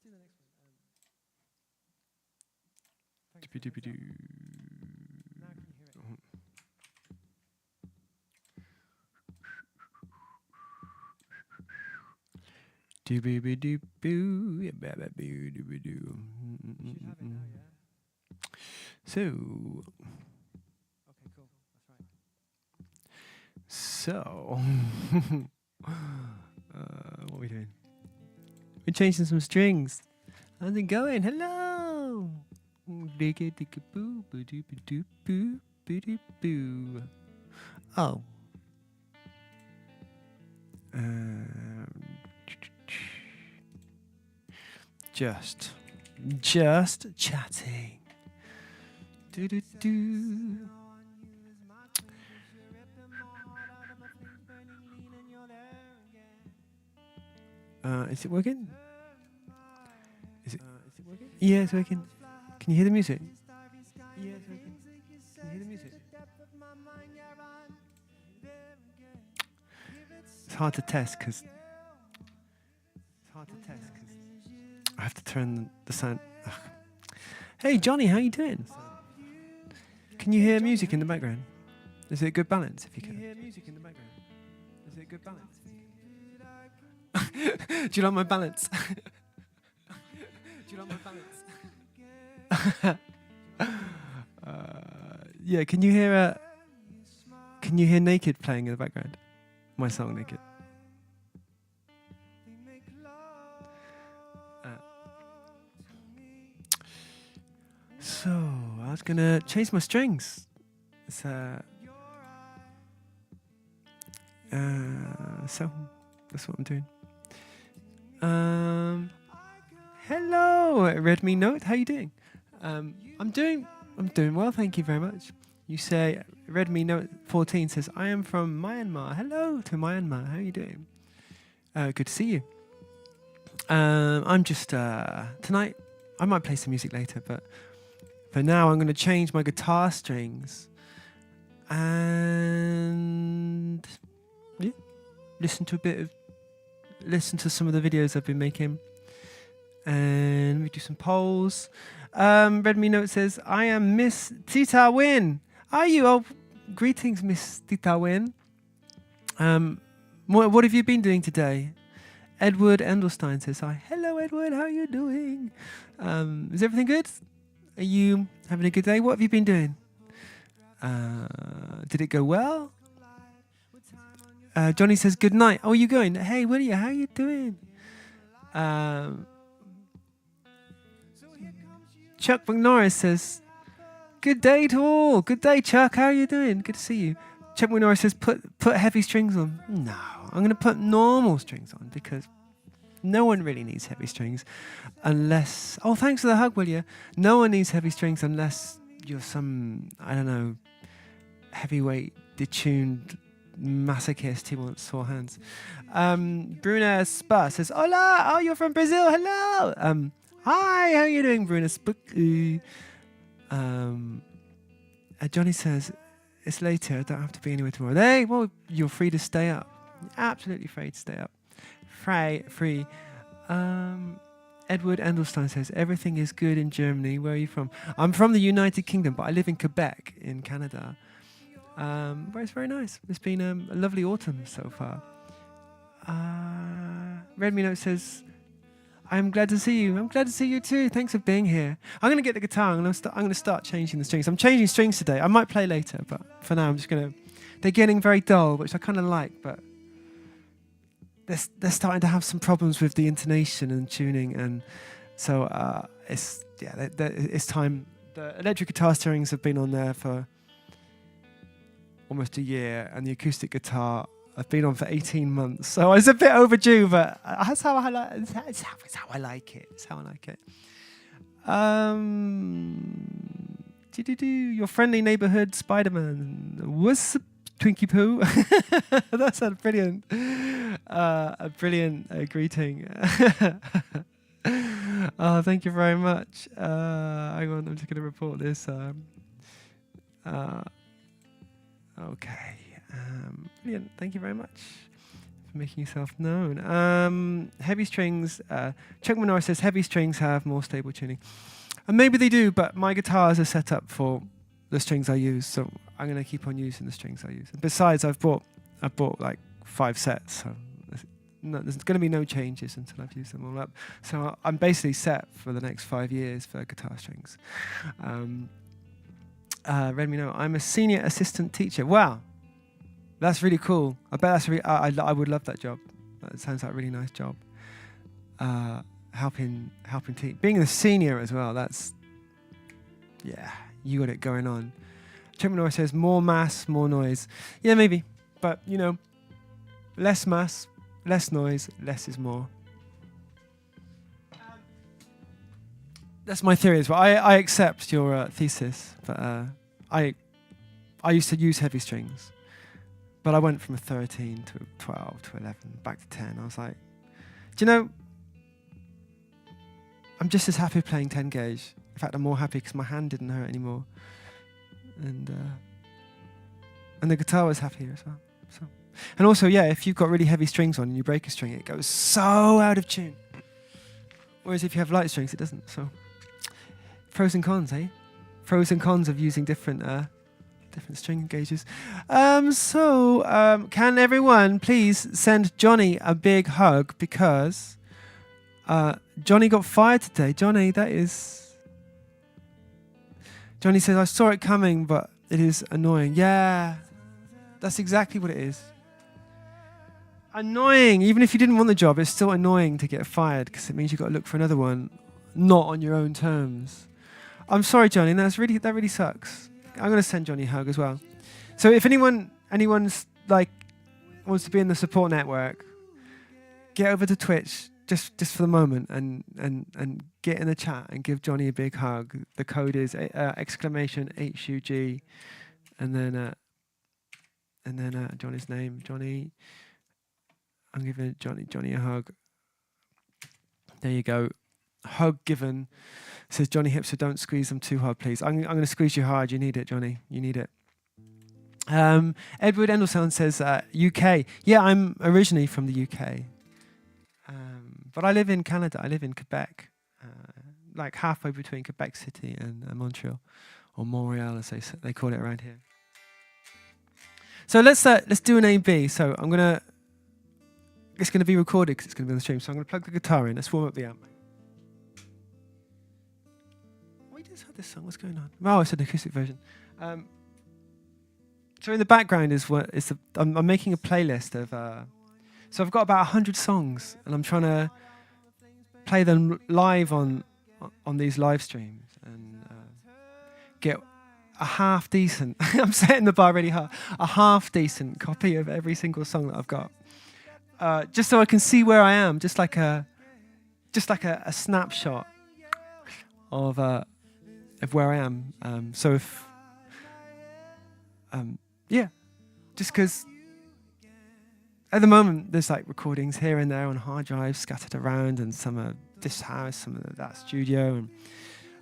do the next one. Now can you hear it? So, Okay, cool. That's right. what are we doing? We're changing some strings. How's it going? Hello. Oh. Just chatting. Do do do. Is it working? Is it working? Yeah, it's working. Can you hear the music? Yeah, it's working. Can you hear the music? It's hard to test because I have to turn the sound. Ugh. Hey Johnny, how you doing? Can you hear music in the background? Is it a good balance if you can? Hear music in the background? Is it a good balance? Do you like my balance? Do you like my balance? Yeah, can you hear Naked playing in the background? My song Naked. So I was gonna change my strings. So that's what I'm doing. Hello, Redmi Note. How you doing? I'm doing well, thank you very much. You say Redmi Note 14 says I am from Myanmar. Hello to Myanmar. How are you doing? Good to see you. I'm just tonight. I might play some music later, but for now I'm going to change my guitar strings and yeah, listen to some of the videos I've been making, and we do some polls. Redmi Note says, I am Miss Tita Win. Are you? Oh, greetings, Miss Tita Win. What have you been doing today? Edward Endelstein says, hi. Hello, Edward. How are you doing? Is everything good? Are you having a good day? What have you been doing? Did it go well? Johnny says, good night. Oh, you going? Hey, William, how are you doing? Chuck McNorris says, good day to all. Good day, Chuck. How are you doing? Good to see you. Chuck McNorris says, put heavy strings on. No, I'm going to put normal strings on because no one really needs heavy strings unless... Oh, thanks for the hug, will you? No one needs heavy strings unless you're some, I don't know, heavyweight, detuned masochist who wants sore hands. Bruna Spa says, hola! Oh, you're from Brazil. Hello! Hi, how are you doing, Bruna Spa? Johnny says, it's later. I don't have to be anywhere tomorrow. Hey, well, you're free to stay up. You're absolutely free to stay up. Free. Edward Endelstein says, everything is good in Germany. Where are you from? I'm from the United Kingdom, but I live in Quebec in Canada, where it's very nice. It's been a lovely autumn so far. Redmi Note says, I'm glad to see you. I'm glad to see you too. Thanks for being here. I'm going to get the guitar. I'm going to start changing the strings. I'm changing strings today. I might play later, but for now I'm just going to... They're getting very dull, which I kind of like, but they're starting to have some problems with the intonation and tuning, and so it's time. The electric guitar strings have been on there for almost a year, and the acoustic guitar I've been on for 18 months, so it's a bit overdue, but that's how I like. It's how I like it. It's how I like it. Your friendly neighborhood Spider-Man. What's up, Twinkie Poo? That's a brilliant greeting. Oh, thank you very much. Hang on, I'm just going to report this. Okay. Brilliant. Thank you very much making yourself known. Heavy strings. Chuck Minora says heavy strings have more stable tuning, and maybe they do. But my guitars are set up for the strings I use, so I'm going to keep on using the strings I use. And besides, I've bought like 5 sets, so there's going to be no changes until I've used them all up. So I'm basically set for the next 5 years for guitar strings. Let me know. I'm a senior assistant teacher. Wow. That's really cool. I bet that's I would love that job. That sounds like a really nice job. Helping teach. Being a senior as well, that's, yeah, you got it going on. Chuck Minora says more mass, more noise. Yeah, maybe. But, you know, less mass, less noise, less is more. That's my theory as well. I accept your thesis, but I used to use heavy strings. But I went from a 13 to 12 to 11, back to 10. I was like, do you know, I'm just as happy playing 10 gauge. In fact, I'm more happy because my hand didn't hurt anymore. And the guitar was happier as well. So. And also, yeah, if you've got really heavy strings on and you break a string, it goes so out of tune. Whereas if you have light strings, it doesn't. So, pros and cons, eh? Pros and cons of using different string gauges. Can everyone please send Johnny a big hug, because Johnny got fired today. Johnny says, I saw it coming, but it is annoying. Yeah, that's exactly what it is. Annoying. Even if you didn't want the job, it's still annoying to get fired, because it means you've got to look for another one, not on your own terms. I'm sorry, Johnny. That really sucks. I'm going to send Johnny a hug as well. So if anyone's like wants to be in the support network, get over to Twitch just for the moment and get in the chat and give Johnny a big hug. The code is exclamation HUG, and then Johnny's name, Johnny. I'm giving Johnny a hug. There you go. Hug given. Says Johnny Hipster, don't squeeze them too hard, please. I'm going to squeeze you hard. You need it, Johnny. You need it. Edward Endelsohn says UK. Yeah, I'm originally from the UK. But I live in Canada. I live in Quebec. Like halfway between Quebec City and Montreal. Or Montreal, as they call it around here. So let's do an A-B. So it's going to be recorded because it's going to be on the stream. So I'm going to plug the guitar in. Let's warm up the amp. This song, what's going on? Oh, it's an acoustic version. So in the background I'm making a playlist of. So I've got about 100 songs, and I'm trying to play them live on these live streams and get a half decent. I'm setting the bar really high. A half decent copy of every single song that I've got, just so I can see where I am, just like a snapshot of where I am. Just because at the moment there's like recordings here and there on hard drives scattered around, and some are this house, some of that studio, and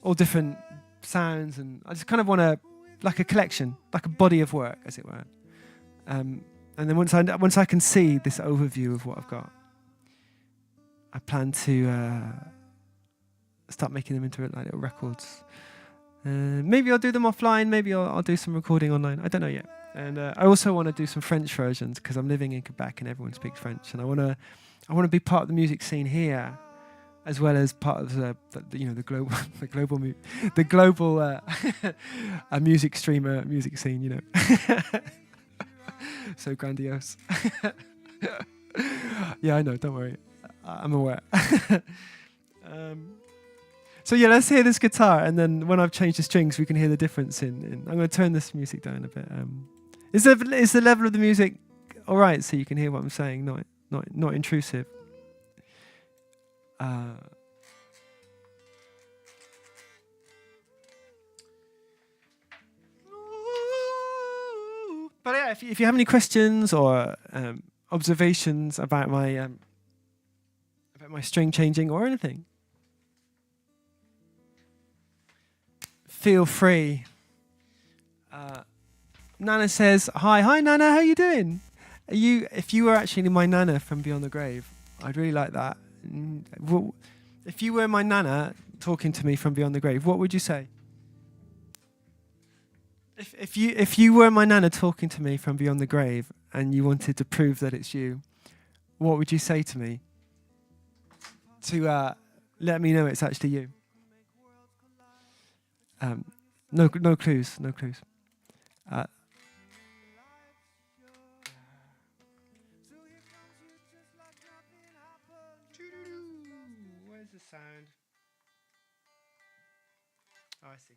all different sounds, and I just kind of want like a collection, like a body of work, as it were. And then once I can see this overview of what I've got, I plan to start making them into like little records. Maybe I'll do them offline. Maybe I'll do some recording online. I don't know yet. And I also want to do some French versions, because I'm living in Quebec and everyone speaks French, and I want to be part of the music scene here, as well as part of the global music streamer music scene. You know, so grandiose. Yeah, I know. Don't worry, I'm aware. So yeah, let's hear this guitar, and then when I've changed the strings, we can hear the difference in I'm going to turn this music down a bit. Is the level of the music all right, so you can hear what I'm saying, not intrusive? But yeah, if you have any questions or observations about my string changing or anything, feel free. Nana says, hi Nana, how you doing? If you were actually my nana from Beyond the Grave, I'd really like that. If you were my nana talking to me from Beyond the Grave, what would you say? If you were my nana talking to me from Beyond the Grave and you wanted to prove that it's you, what would you say to me to let me know it's actually you? No clues. No clues. Where's the sound? Oh, I see.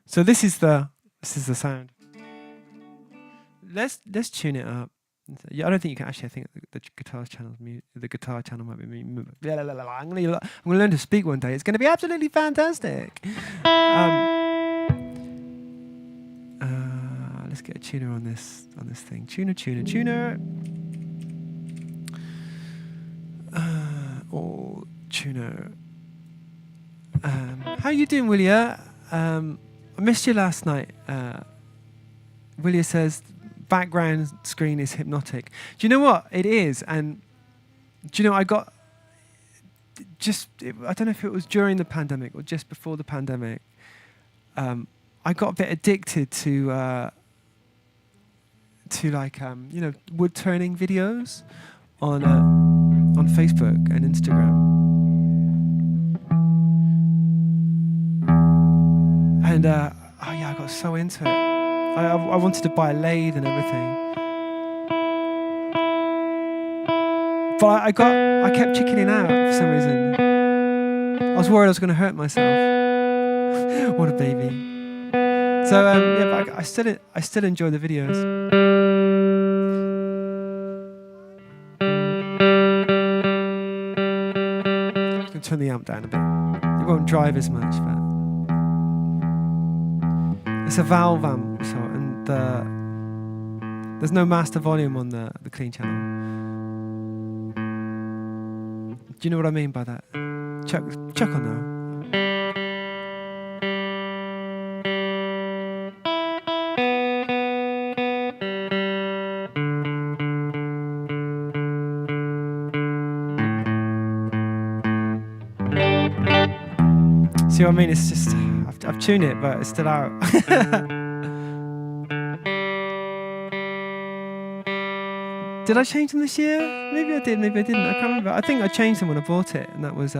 So this is the sound. Let's tune it up. Yeah, I don't think you can actually. I think the guitar channel might be me. I'm gonna learn to speak one day. It's gonna be absolutely fantastic. Let's get a tuner on this thing. Tuner. Or tuner. How you doing, Willia? I missed you last night. Willia says background screen is hypnotic. Do you know what it is? And do you know I got I don't know if it was during the pandemic or just before the pandemic. I got a bit addicted to like wood turning videos on Facebook and Instagram. And I got so into it. I wanted to buy a lathe and everything, but I kept chickening out for some reason. I was worried I was going to hurt myself. What a baby. So but I still enjoy the videos. I'm going to turn the amp down a bit. It won't drive as much, but. It's a valve amp, and there's no master volume on the clean channel. Do you know what I mean by that? Chuck on now. See what I mean? It's just I've tuned it, but it's still out. Did I change them this year? Maybe I did, maybe I didn't. I can't remember. I think I changed them when I bought it, and that was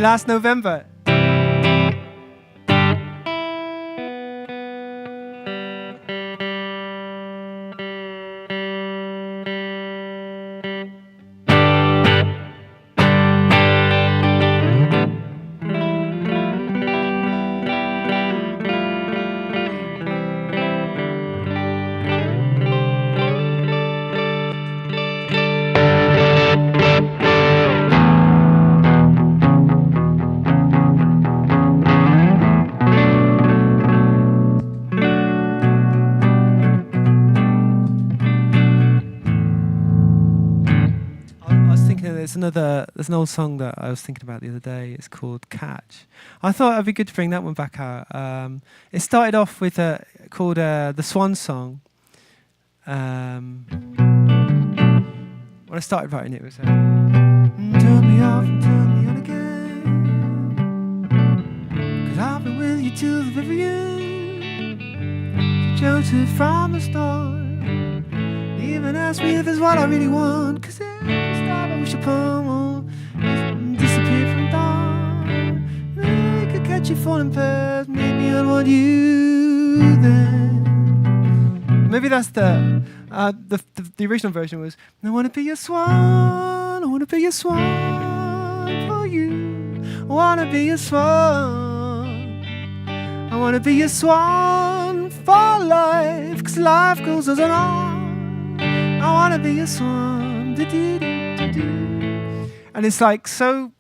last November. There's an old song that I was thinking about the other day. It's called Catch. I thought it'd be good to bring that one back out. It started off with called the Swan Song. When I started writing it was turn me off and turn me on again, 'cause I've been with you till the very end, sheltered from the storm, even ask me if it's what I really want, 'cause every star I wish upon will disappear from dawn. I could catch you falling fast, maybe I'd want you then. Maybe that's the original version was, I want to be your swan, I want to be your swan for you, I want to be your swan, I want to be your swan for life, 'cause life goes on. I want to be your swan, and it's like so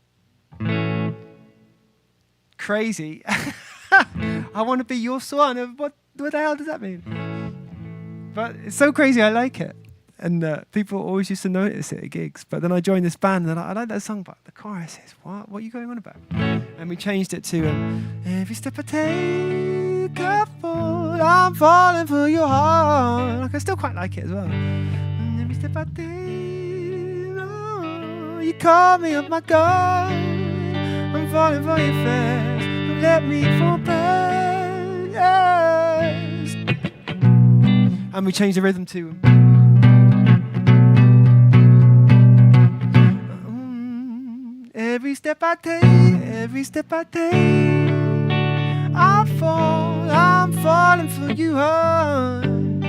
crazy. I want to be your swan. What the hell does that mean? But it's so crazy, I like it. And people always used to notice it at gigs. But then I joined this band, and I like that song, but the chorus is, what are you going on about? And we changed it to, every step I take, I fall, I'm falling for your heart. Like, I still quite like it as well. And every step I take, oh, you call me up my guard. I'm falling for you fast. Don't let me fall past. Yes. And we changed the rhythm to. Every step I take, I fall, I'm falling for you, hon.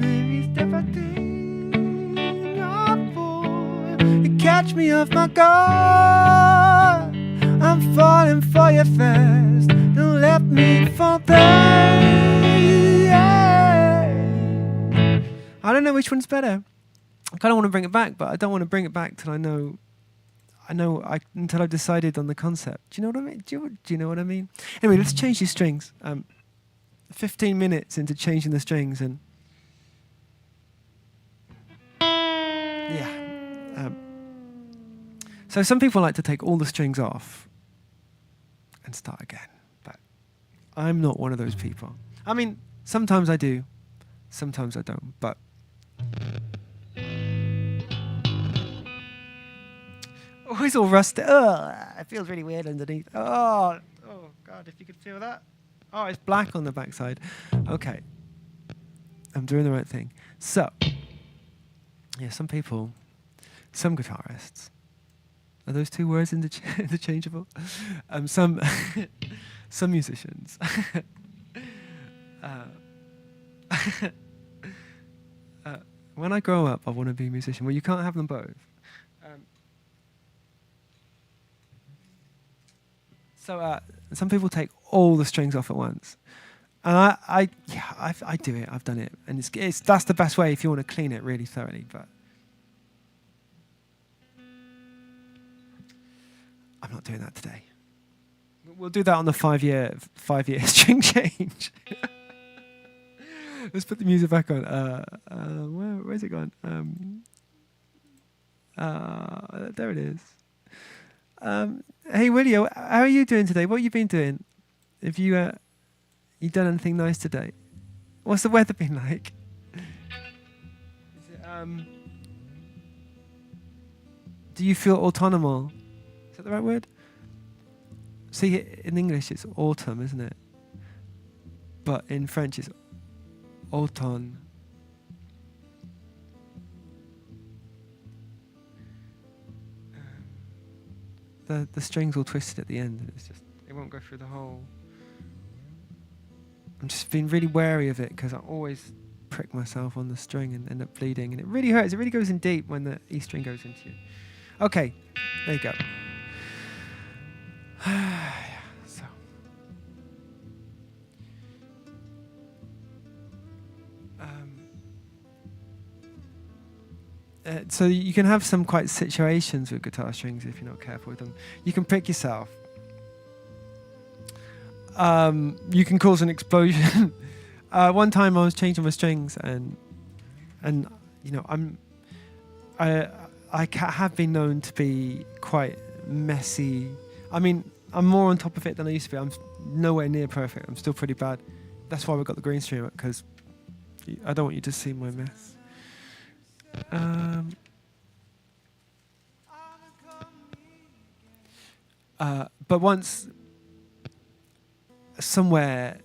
Every step I take, I fall. You catch me off my guard. I'm falling for you fast. Don't let me fall back. I don't know which one's better. I kind of want to bring it back, but I don't want to bring it back till until I've decided on the concept. Do you know what I mean? Do you know what I mean? Anyway, let's change these strings. 15 minutes into changing the strings, and yeah. So some people like to take all the strings off and start again, but I'm not one of those people. I mean, sometimes I do, sometimes I don't, but. Oh, it's all rusted. Oh, it feels really weird underneath. Oh, God, if you could feel that. Oh, it's black on the backside. Okay. I'm doing the right thing. So, yeah, some people, some guitarists, are those two words interchangeable? Some musicians. When I grow up, I want to be a musician. Well, you can't have them both. So some people take all the strings off at once, and I do it. I've done it, and that's the best way if you want to clean it really thoroughly. But I'm not doing that today. We'll do that on the 5-year string change. Let's put the music back on. Where's it gone? There it is. Hey, Willie, how are you doing today? What have you been doing? Have you done anything nice today? What's the weather been like? Is it, do you feel autonomal? Is that the right word? See, in English it's autumn, isn't it? But in French it's automne. The string's all twisted at the end, and it won't go through the hole. I'm just being really wary of it because I always prick myself on the string and end up bleeding, and it really hurts. It really goes in deep when the E string goes into you. Okay, there you go. So you can have some quite situations with guitar strings if you're not careful with them. You can prick yourself. You can cause an explosion. One time I was changing my strings, and you know I have been known to be quite messy. I mean, I'm more on top of it than I used to be. I'm nowhere near perfect. I'm still pretty bad. That's why we got the green screen up, because I don't want you to see my mess. But once, somewhere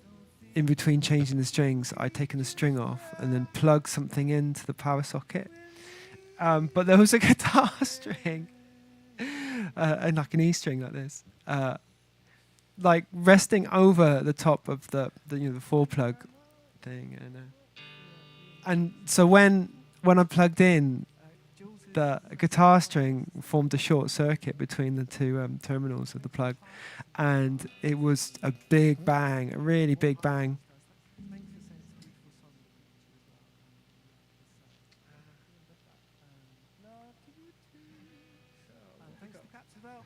in between changing the strings, I'd taken the string off and then plugged something into the power socket. But there was a guitar string, and like an E string like this, like resting over the top of the 4-plug thing, and so when I plugged in, the guitar string formed a short circuit between the two terminals of the plug, and it was a big bang, a really big bang. Thanks to Caps as well.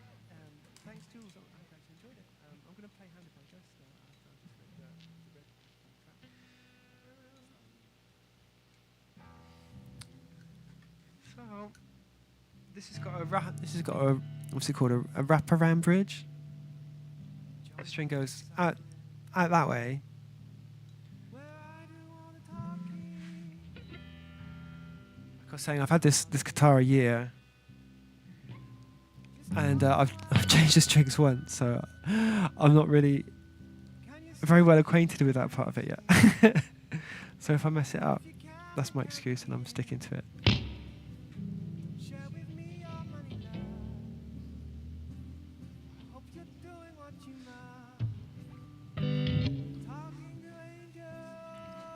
Thanks, Jules. I actually enjoyed it. I'm going to play Hand of My Dress now. This has got a what's it called? A wraparound bridge. The string goes out that way. Like I was saying, I've had this guitar a year, and I've changed the strings once, so I'm not really very well acquainted with that part of it yet. So if I mess it up, that's my excuse, and I'm sticking to it.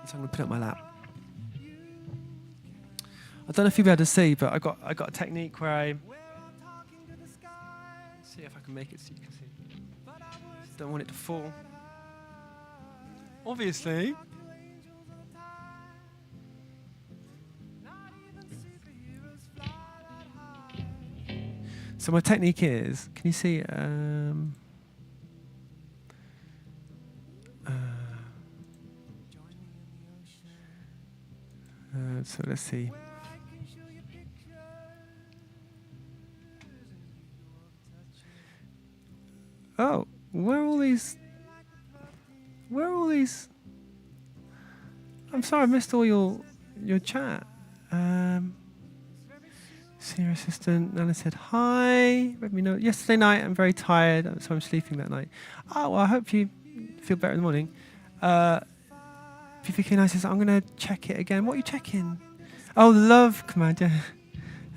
So I'm gonna put it on my lap. I don't know if you'll be able to see, but I got a technique where I see if I can make it so you can see. Just don't want it to fall. Obviously. So my technique is, can you see? So let's see. Oh, where are all these? I'm sorry, I missed all your chat. Senior assistant Nana said hi. Let me know. Yesterday night, I'm very tired, so I'm sleeping that night. Oh, well, I hope you feel better in the morning. PVK Nice says, I'm going to check it again. What are you checking? Oh, the love command, yeah.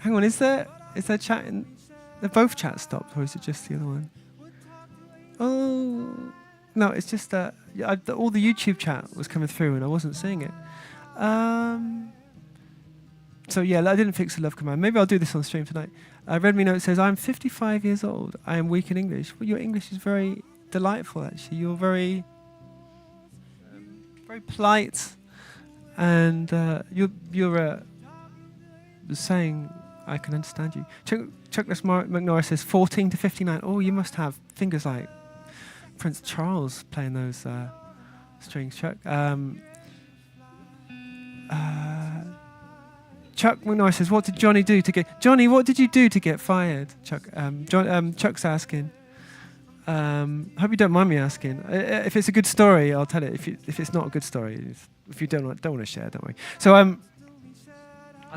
Hang on, is there chat in... Are both chats stopped, or is it just the other one? Oh, no, it's just that all the YouTube chat was coming through and I wasn't seeing it. So yeah, I didn't fix the love command. Maybe I'll do this on stream tonight. Read Me Note says, I'm 55 years old. I am weak in English. Well, your English is very delightful, actually. You're very polite, and you're saying I can understand you. Chuckless McNorris says 14 to 59. Oh, you must have fingers like Prince Charles playing those strings, Chuck. Chuck McNorris says, what did Johnny do to get... Johnny, what did you do to get fired? Chuck, Chuck's asking. Hope you don't mind me asking. If it's a good story, I'll tell it. If it's not a good story, if you don't want to share, don't worry. So I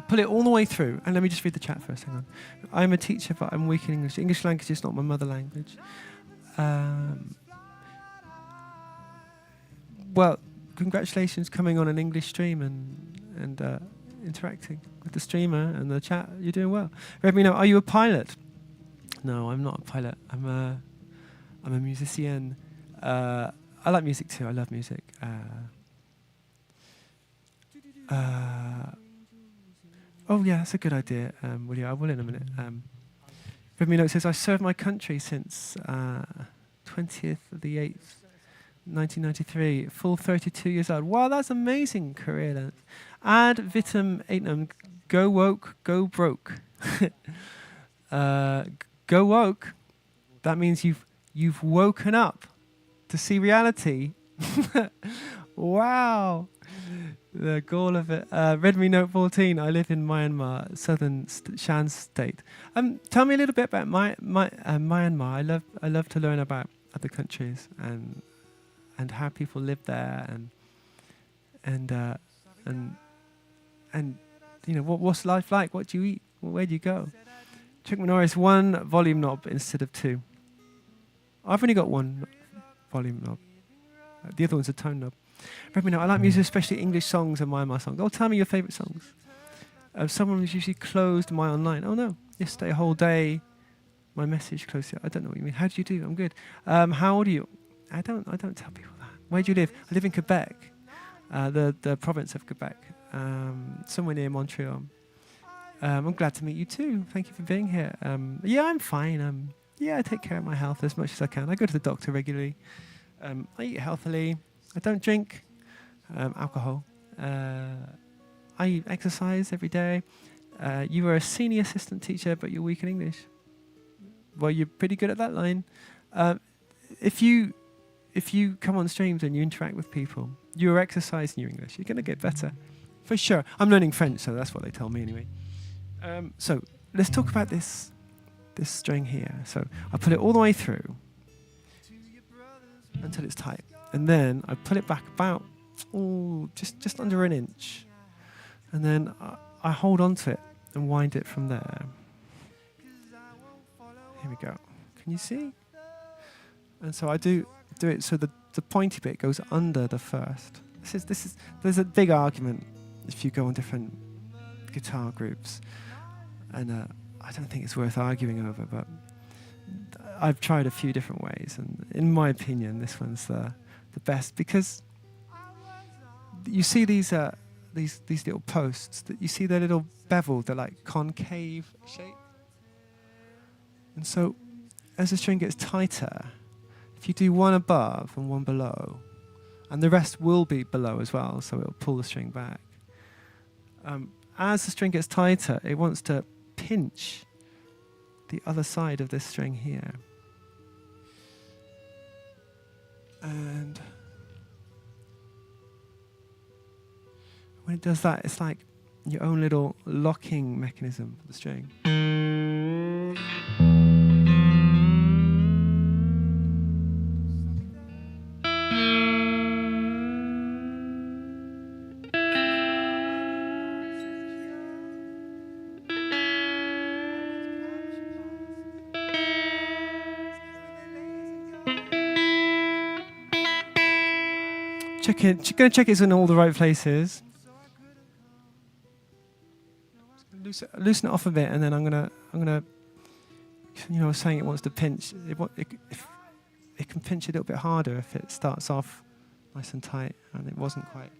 pull it all the way through, and let me just read the chat first. Hang on. I'm a teacher, but I'm weak in English. English language is not my mother language. Well, congratulations coming on an English stream and interacting with the streamer and the chat. You're doing well. Let me know. Are you a pilot? No, I'm not a pilot. I'm a musician. I like music too. I love music. Oh yeah, that's a good idea, William. I will in a minute. Let me know. It says I served my country since 20th of the 8th, 1993. Full 32 years old. Wow, that's amazing career length. Ad vitam aeternam. Go woke, go broke. Go woke. That means you've woken up to see reality. Wow. The goal of it. Read Me Note 14. I live in Myanmar, southern Shan state. Tell me a little bit about Myanmar. I love to learn about other countries and how people live there and you know what's life like. What do you eat? Where do you go? Chuck Norris, 1 volume knob instead of 2. I've only got 1 volume knob. The other one's a tone knob. Let me know. I like music, especially English songs and Myanmar songs. Oh, tell me your favourite songs. Someone was usually closed my online. Oh no, yesterday a whole day. My message closed. I don't know what you mean. How do you do? I'm good. How old are you? I don't tell people that. Where do you live? I live in Quebec, the province of Quebec, somewhere near Montreal. I'm glad to meet you too. Thank you for being here. Yeah, I'm fine. Yeah, I take care of my health as much as I can. I go to the doctor regularly. I eat healthily. I don't drink alcohol. I exercise every day. You were a senior assistant teacher, but you're weak in English. Well, you're pretty good at that line. If you come on streams and you interact with people, you're exercising your English. You're going to get better, for sure. I'm learning French, so that's what they tell me anyway. So let's talk about this string here. So I put it all the way through until it's tight, and then I pull it back about just under an inch, and then I hold on to it and wind it from there. Here we go. Can you see? And so I do it so the pointy bit goes under the first. There's a big argument if you go on different guitar groups, and I don't think it's worth arguing over, but I've tried a few different ways, and in my opinion this one's the best, because you see these little posts, that you see their little bevel, they're like concave shape, and so as the string gets tighter, if you do one above and one below, and the rest will be below as well, so it'll pull the string back. As the string gets tighter, it wants to pinch the other side of this string here. And when it does that, it's like your own little locking mechanism for the string. Gonna check it's in all the right places. Loosen it off a bit, and then I'm gonna, you know, I was saying it wants to pinch. It can pinch a little bit harder if it starts off nice and tight, and it wasn't quite.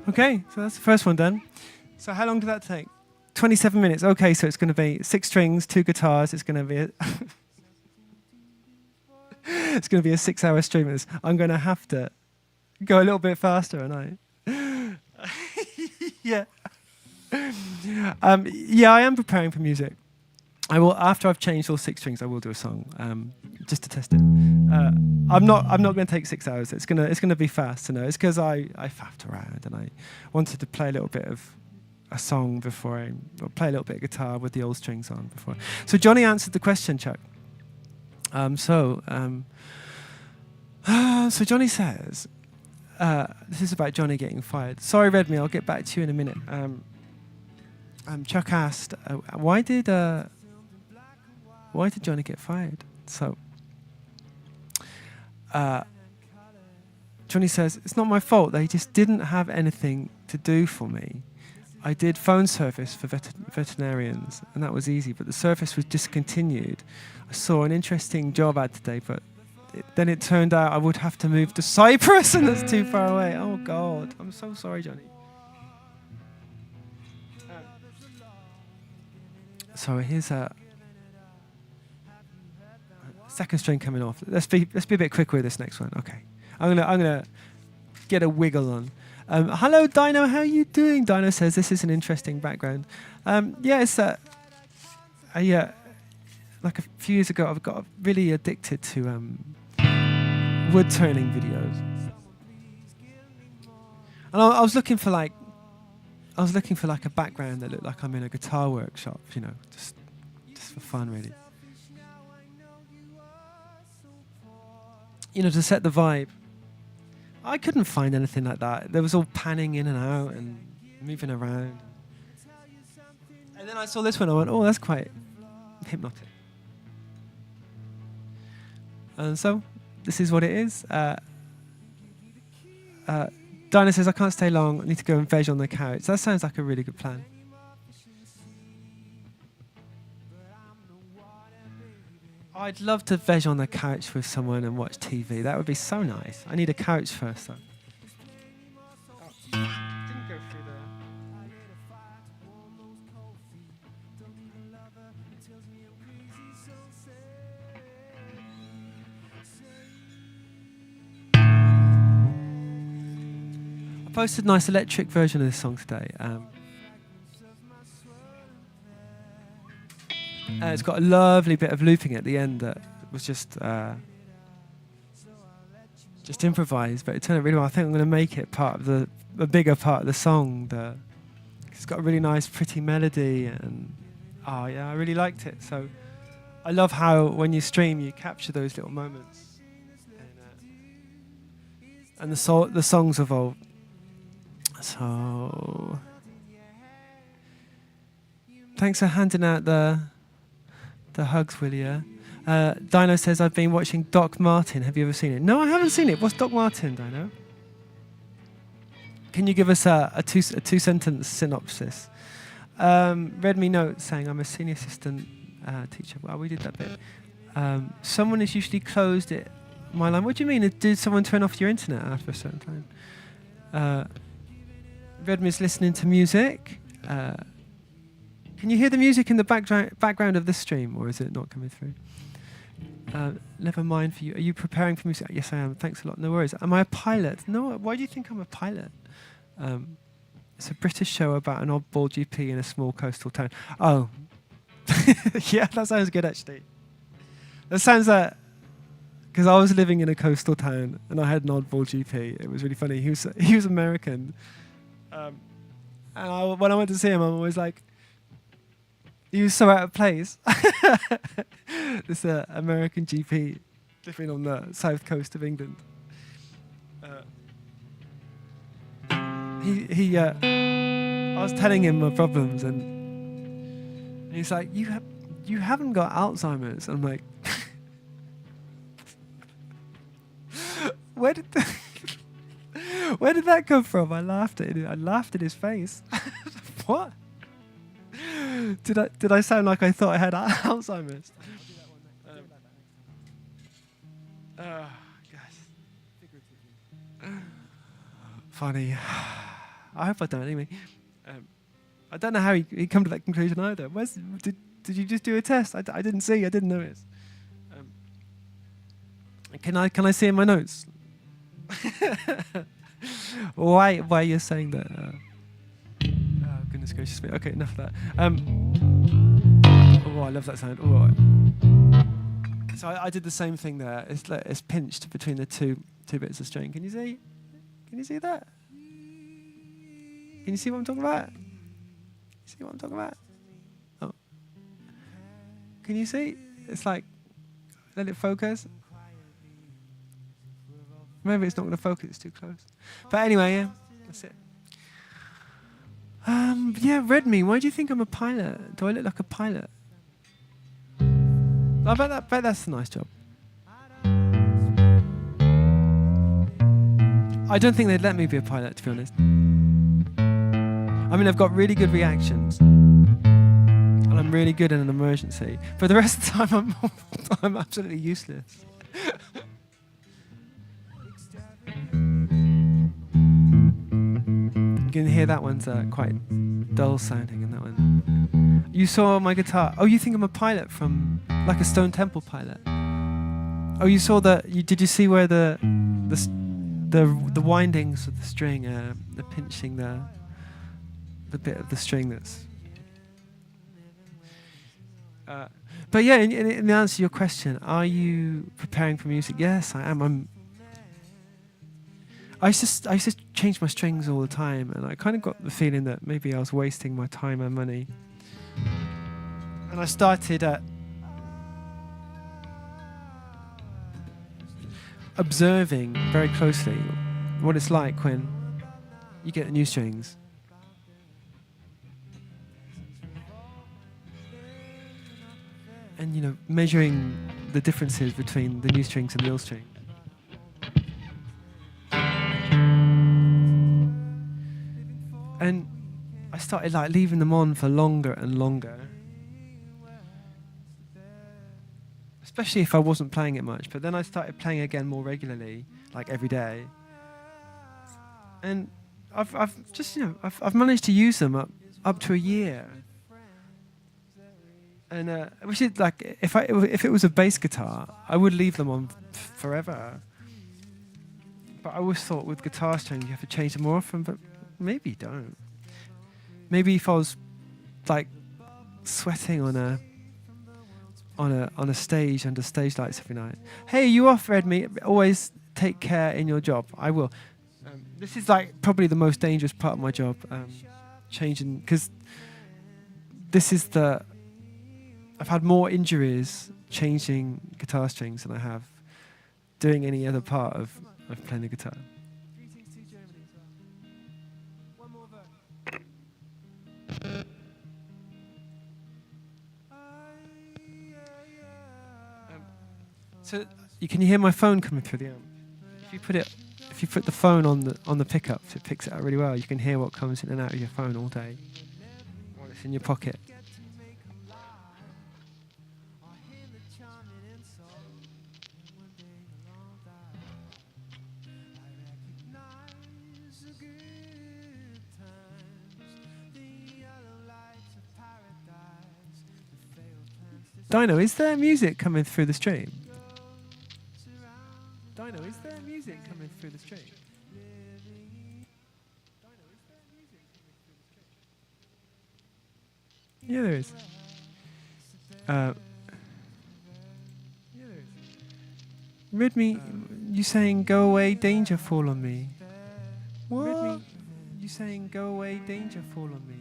Okay, so that's the first one done. So how long did that take? 27 minutes. Okay, so it's going to be 6 strings, 2 guitars. It's going to be it's going to be a 6-hour stream. I'm going to have to go a little bit faster, aren't I? Yeah. Yeah, I am preparing for music. I will, after I've changed all 6 strings, I will do a song just to test it. I'm not going to take 6 hours. It's gonna be fast. You know, it's because I faffed around and I wanted to play a little bit of a song before or play a little bit of guitar with the old strings on before. So Johnny answered the question, Chuck. So Johnny says, this is about Johnny getting fired. Sorry, Redmi, I'll get back to you in a minute. Chuck asked, why did Johnny get fired? So Johnny says, it's not my fault. They just didn't have anything to do for me. I did phone service for veterinarians, and that was easy, but the service was discontinued. I saw an interesting job ad today, but then it turned out I would have to move to Cyprus, and that's too far away. Oh, God. I'm so sorry, Johnny. So here's a second string coming off. Let's be a bit quicker with this next one. Okay, I'm gonna get a wiggle on. Hello, Dino. How are you doing? Dino says this is an interesting background. Yeah, it's like a few years ago, I've got really addicted to wood turning videos, and I was looking for like a background that looked like I'm in a guitar workshop, you know, just for fun, really. You know, to set the vibe. I couldn't find anything like that. There was all panning in and out and moving around. And then I saw this one, I went, oh, that's quite hypnotic. And so, this is what it is. Dinah says, I can't stay long, I need to go and veg on the couch. That sounds like a really good plan. I'd love to veg on the couch with someone and watch TV. That would be so nice. I need a couch first, though. Oh, didn't go through there. I posted a nice electric version of this song today. It's got a lovely bit of looping at the end that was just improvised, but it turned out really well. I think I'm going to make it part of a bigger part of the song. It's got a really nice, pretty melody, and I really liked it. So I love how when you stream, you capture those little moments, and the songs evolve. So thanks for handing out the hugs, Willia. Dino says, I've been watching Doc Martin. Have you ever seen it? No, I haven't seen it. What's Doc Martin, Dino? Can you give us a two-sentence synopsis? Read me notes saying, I'm a senior assistant teacher. Well, we did that bit. Someone has usually closed it. My line. What do you mean? Did someone turn off your internet after a certain time? Redmi's listening to music. Can you hear the music in the background of this stream, or is it not coming through? Never mind for you. Are you preparing for music? Yes, I am. Thanks a lot. No worries. Am I a pilot? No. Why do you think I'm a pilot? It's a British show about an oddball GP in a small coastal town. Oh. Yeah, that sounds good, actually. That sounds like... Because I was living in a coastal town, and I had an oddball GP. It was really funny. He was American. And when I went to see him, I'm always like... He was so out of place. This American GP living on the south coast of England. I was telling him my problems, and he's like, "You haven't got Alzheimer's." I'm like, "Where did that come from?" I laughed at it. I laughed at his face. What? Did I sound like I thought I had Alzheimer's? Gosh. Funny. I hope I don't anyway. I don't know how he come to that conclusion either. Did you just do a test? I didn't see. I didn't notice. Can I see in my notes? Why you're saying that? Goodness gracious me. Okay, enough of that. Oh, I love that sound. Oh, so I did the same thing there. It's pinched between the two bits of string. Can you see? Can you see that? Can you see what I'm talking about? See what I'm talking about? Oh. Can you see? It's like, let it focus. Maybe it's not going to focus. It's too close. But anyway, yeah, that's it. Yeah, Redme, why do you think I'm a pilot? Do I look like a pilot? I bet that's a nice job. I don't think they'd let me be a pilot, to be honest. I mean, I've got really good reactions, and I'm really good in an emergency. But the rest of the time, I'm absolutely useless. You can hear that one's quite dull sounding in that one. You saw my guitar. Oh, you think I'm a pilot from like a Stone Temple pilot? Oh, you saw that? Did you see where the windings of the string are pinching the bit of the string that's. But yeah, in answer to your question, are you preparing for music? Yes, I am. I used to change my strings all the time, and I kind of got the feeling that maybe I was wasting my time and money. And I started observing very closely what it's like when you get the new strings. And, measuring the differences between the new strings and the old strings. And I started leaving them on for longer and longer. Especially if I wasn't playing it much. But then I started playing again more regularly, like every day. And I've just, I've managed to use them up to a year. And which is like, if it was a bass guitar, I would leave them on forever. But I always thought with guitar strings you have to change them more often, but maybe you don't. Maybe if I was sweating on a on a stage under stage lights every night. Hey, you off, Redmi? Always take care in your job. I will. This is like probably the most dangerous part of my job, changing, because this is I've had more injuries changing guitar strings than I have doing any other part of playing the guitar. So can you hear my phone coming through the amp? If you put the phone on the pickups, it picks it up really well. You can hear what comes in and out of your phone all day while it's in your pocket. Dino, is there music coming through the stream? Dino, is there music coming through the stream? Yeah, there is. Redmi, you saying go away, danger fall on me? What? Redmi, you saying go away, danger fall on me?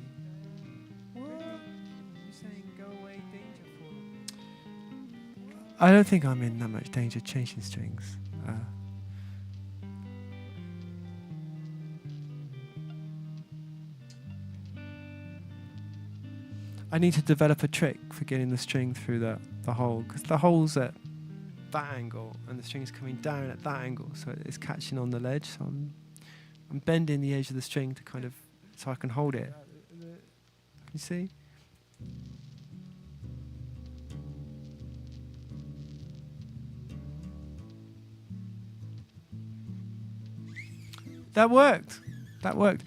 I don't think I'm in that much danger changing strings. I need to develop a trick for getting the string through the hole, because the hole's at that angle and the string's coming down at that angle, so it's catching on the ledge. So I'm bending the edge of the string to kind of so I can hold it. You see? That worked. That worked.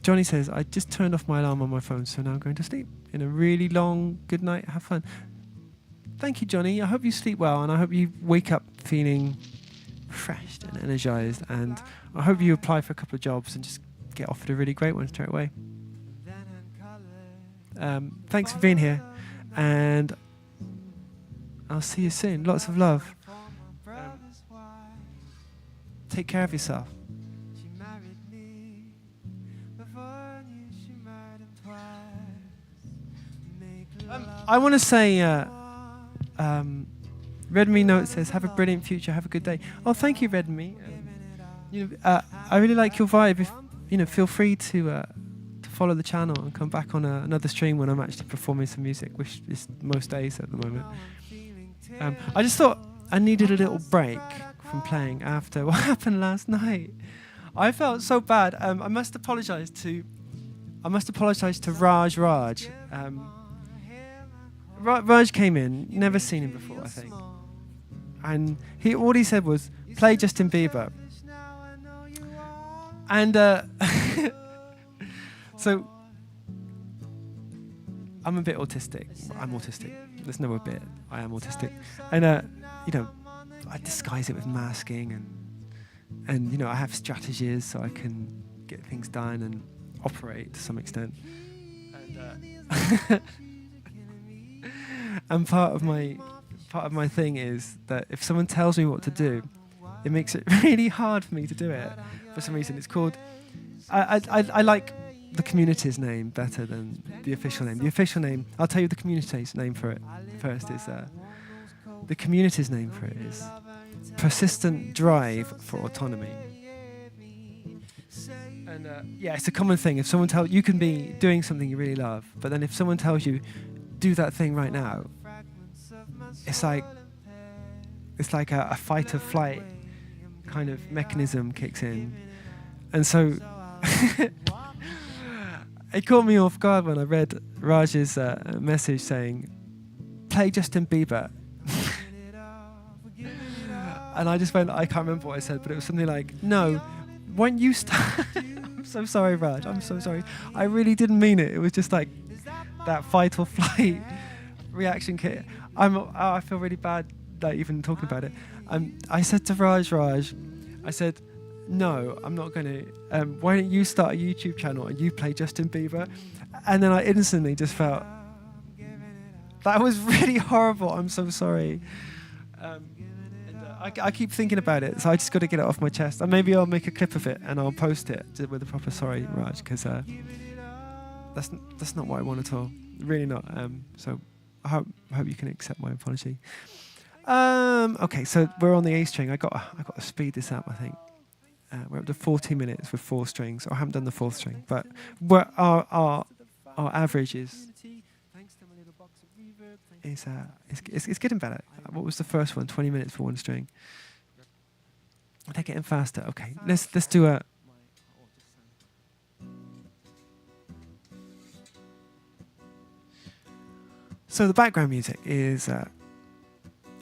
Johnny says, I just turned off my alarm on my phone, so now I'm going to sleep. In a really long good night. Have fun. Thank you, Johnny. I hope you sleep well, and I hope you wake up feeling refreshed and energized. And I hope you apply for a couple of jobs and just get offered a really great one straight away. Thanks for being here, and I'll see you soon. Lots of love. Take care of yourself. I want to say, Redmi Note says, have a brilliant future, have a good day. Oh, thank you, Redmi. I really like your vibe. If, feel free to follow the channel and come back on another stream when I'm actually performing some music, which is most days at the moment. I just thought I needed a little break from playing after what happened last night. I felt so bad. I must apologise to Raj. Raj came in, never seen him before, I think, and all he said was play Justin Bieber, and so I'm a bit autistic. I'm autistic. There's no bit. I am autistic, and I disguise it with masking, and I have strategies so I can get things done and operate to some extent. And and part of my thing is that if someone tells me what to do, it makes it really hard for me to do it. For some reason, it's called. I like the community's name better than the official name. The official name, I'll tell you the community's name for it first. Is the community's name for it is Persistent Drive for Autonomy. And it's a common thing. If someone tells you can be doing something you really love, but then if someone tells you do that thing right now, it's like a fight or flight kind of mechanism kicks in, and so it caught me off guard when I read Raj's message saying play Justin Bieber. And I just went, I can't remember what I said, but it was something like, no, won't you start? I'm so sorry, Raj. I'm so sorry. I really didn't mean it. It was just like that fight or flight reaction kit. I feel really bad like even talking about it. I said to Raj, I said, no, I'm not going to. Why don't you start a YouTube channel and you play Justin Bieber? And then I instantly just felt That was really horrible. I'm so sorry. I keep thinking about it, so I just got to get it off my chest. And maybe I'll make a clip of it and I'll post it with a proper sorry, Raj, because that's not what I want at all. Really not. So I hope you can accept my apology. Okay, so we're on the A string. I got to speed this up, I think. We're up to 40 minutes with 4 strings. I haven't done the 4th string, but our average is it's getting better. What was the first one? 20 minutes for 1 string. They're getting faster. Okay, let's do a. So the background music is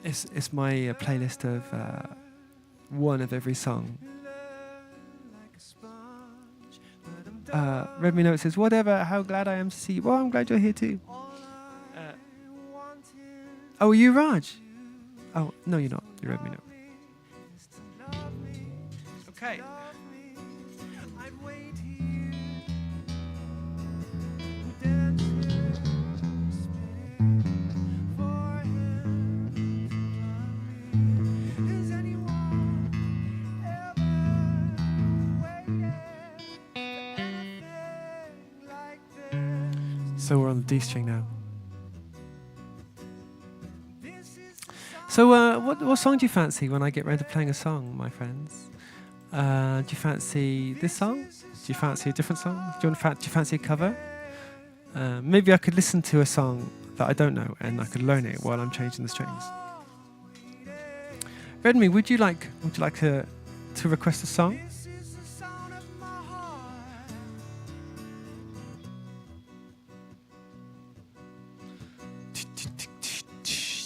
it's my playlist of one of every song. Read Me Note says, whatever, how glad I am to see you. Well, I'm glad you're here too. Oh, are you Raj? Oh, no, you're not. You read me Note. Okay. So we're on the D string now. So what song do you fancy when I get round to playing a song, my friends? Do you fancy this song? Do you fancy a different song? Do you fancy a cover? Maybe I could listen to a song that I don't know and I could learn it while I'm changing the strings. Redmi, would you like to request a song?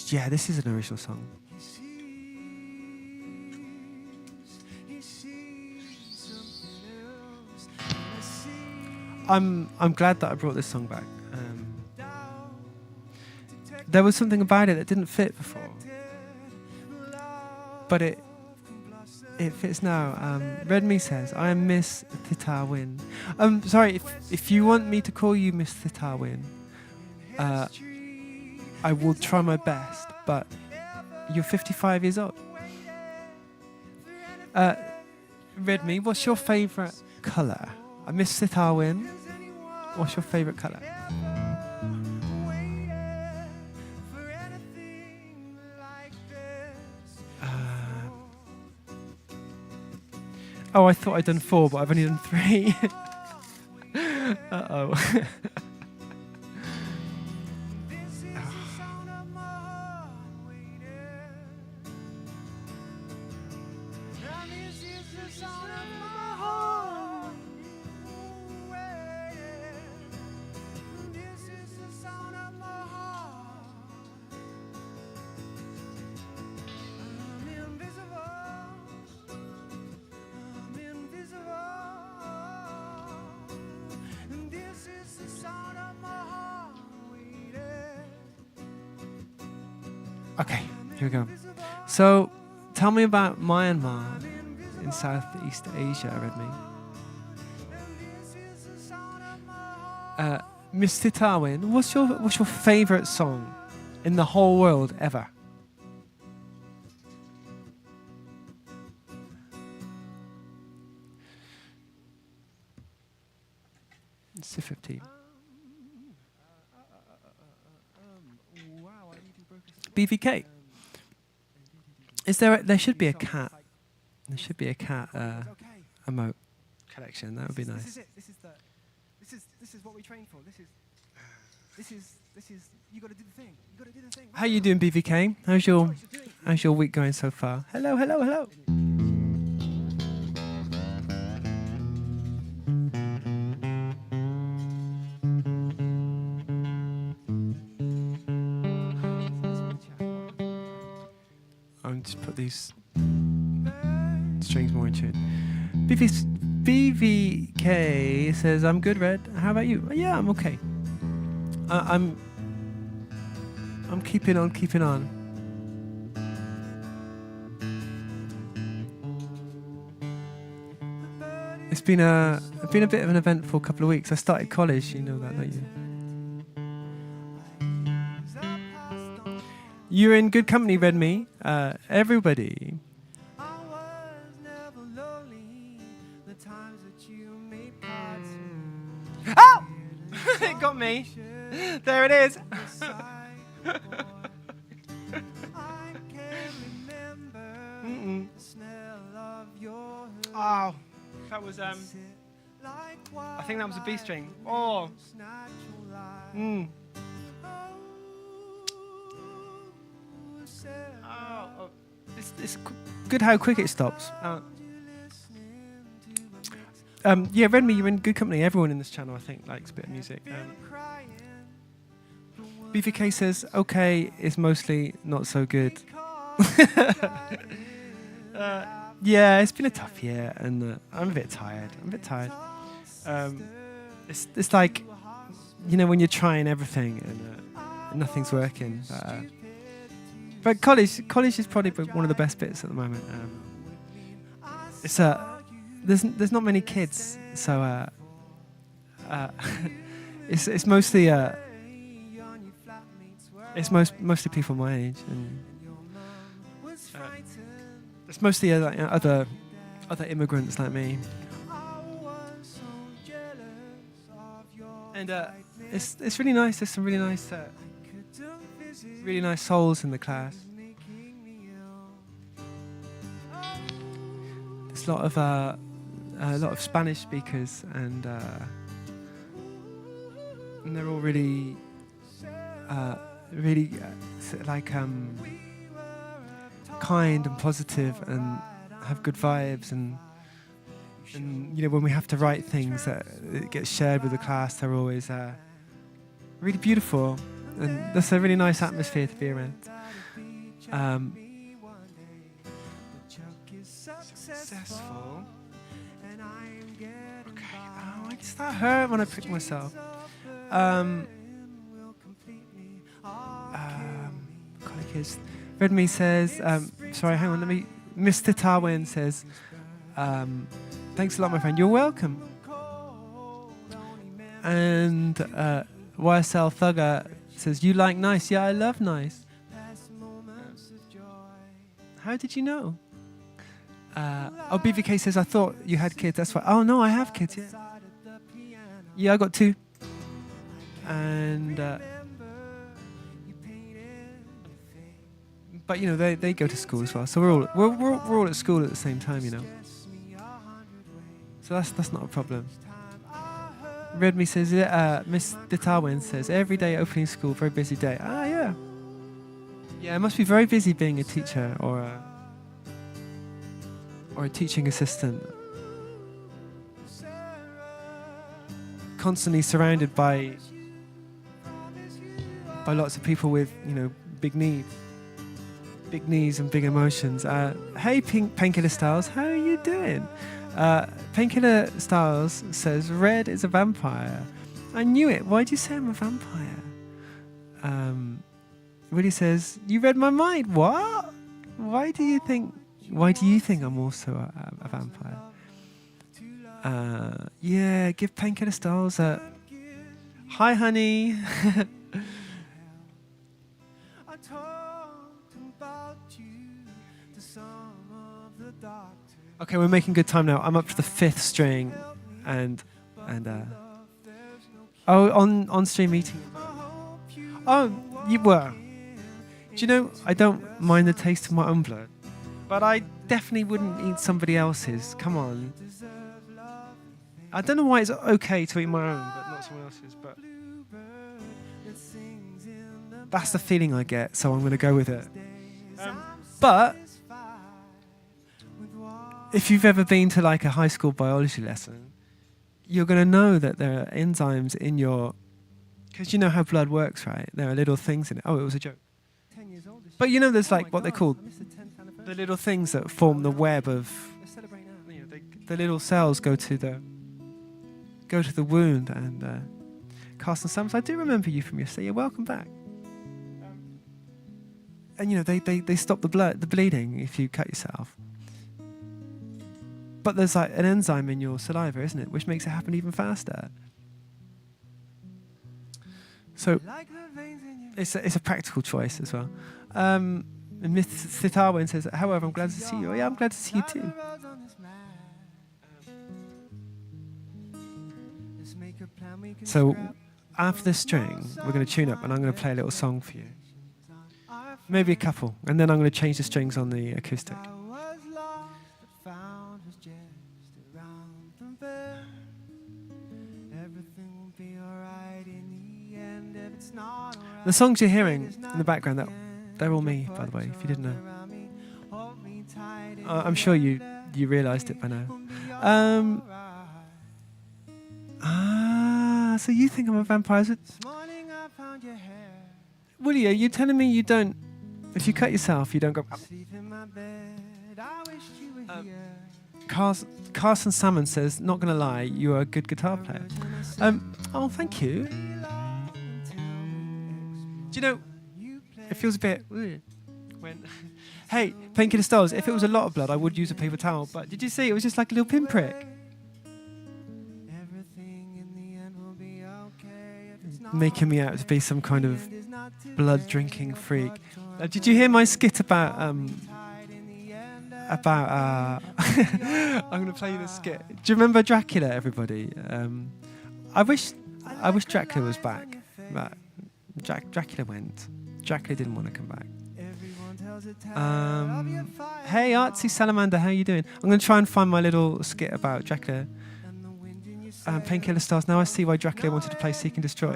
Yeah, this is an original song. I'm glad that I brought this song back. There was something about it that didn't fit before, but it fits now. Redmi says, "I am Miss Thitawin." Sorry, if you want me to call you Miss Thitawin, I will try my best, but you're 55 years old. Redmi, what's your favourite colour? Miss Thitawin, what's your favourite colour? Oh, I thought I'd done 4, but I've only done 3. Uh-oh. Okay, here we go. So, tell me about Myanmar in Southeast Asia, Redmi. Miss Thitawin, what's your favourite song in the whole world ever? It's 15. BVK. Is there should be a cat. There should be a cat emote collection. That would be nice. This is what we train for. This is you got to do the thing. You got to do the thing. How you doing, BVK? How's your week going so far? Hello. Just put these strings more in tune. BVK says, "I'm good, Red. How about you?" Yeah, I'm okay. I'm keeping on. It's been a bit of an eventful couple of weeks. I started college. You know that, don't you? You're in good company, Redmi. Everybody. I was never lonely. The times that you made cards. Oh! It got me. There it is. I can remember the smell of your hood. Oh, that was I think that was a B string. Oh. Mm. Oh. It's good how quick it stops. Yeah, Redmi, you're in good company. Everyone in this channel, I think, likes a bit of music. BVK says, okay, it's mostly not so good. Yeah, it's been a tough year, and I'm a bit tired. It's like, you know, when you're trying everything and nothing's working. But college is probably one of the best bits at the moment. It's there's not many kids, so it's mostly mostly people my age, and it's mostly like, other immigrants like me. And it's really nice. There's some really nice souls in the class. There's a lot of Spanish speakers, and they're all really kind and positive and have good vibes, and you know, when we have to write things that it gets shared with the class, they're always really beautiful, and that's a really nice atmosphere to be around. Successful. Okay. Oh, I just that hurt when I picked myself. Colleagues. Redmi says, sorry, hang on, let me. Mr. Tarwin says, thanks a lot, my friend. You're welcome. And YSL Thugger says, you like nice? Yeah, I love nice. How did you know? BVK says, I thought you had kids. That's why. Oh, no, I have kids, yeah. Yeah, I got 2. And... but you know, they go to school as well, so we're all at school at the same time, you know. So that's not a problem. Redmi says, Miss Darwin says, every day opening school, very busy day. Ah, yeah. Yeah, it must be very busy being a teacher or a teaching assistant. Constantly surrounded by lots of people with, you know, big needs and big emotions. Hey, Painkiller Styles, how are you doing? Painkiller Styles says, Red is a vampire. I knew it. Why'd you say I'm a vampire? Willie says, you read my mind. What? Why do you think I'm also a vampire? Yeah, give Painkiller Styles a... Hi, honey. Okay, we're making good time now. I'm up to the 5th string, and on stream meeting. Oh, you were. Do you know, I don't mind the taste of my own blood, but I definitely wouldn't eat somebody else's. Come on. I don't know why it's okay to eat my own, but not someone else's. But that's the feeling I get, so I'm going to go with it. But if you've ever been to like a high school biology lesson, you're going to know that there are enzymes in your... Because you know how blood works, right? There are little things in it. Oh, it was a joke. But you know there's like what they call the little things that form the web of... You know, the little cells go to the wound, and Carson Summers, I do remember you from yesterday. You're welcome back. And you know, they stop the bleeding if you cut yourself. But there's like an enzyme in your saliva, isn't it? Which makes it happen even faster. So it's a practical choice as well. And Miss Sitarwin says, however, I'm glad to see you. Oh, yeah, I'm glad to see you too. So after the string, we're going to tune up and I'm going to play a little song for you. Maybe a couple. And then I'm going to change the strings on the acoustic. The songs you're hearing in the background, they're all me, by the way, if you didn't know. I'm sure you realised it by now. So you think I'm a vampire? Willie, are you telling me you don't, if you cut yourself, you don't go... Carson Salmon says, not going to lie, you are a good guitar player. Oh, thank you. Do you know, it feels a bit weird when... Hey, Painkiller Stars, if it was a lot of blood, I would use a paper towel, but did you see? It was just like a little pinprick. Making me out to be some kind of blood-drinking freak. Did you hear my skit about... I'm going to play you the skit. Do you remember Dracula, everybody? I wish Dracula was back. But Dracula went. Dracula didn't want to come back. Hey, Artsy Salamander, how you doing? I'm going to try and find my little skit about Dracula. Painkiller Stars. Now I see why Dracula wanted to play Seek and Destroy.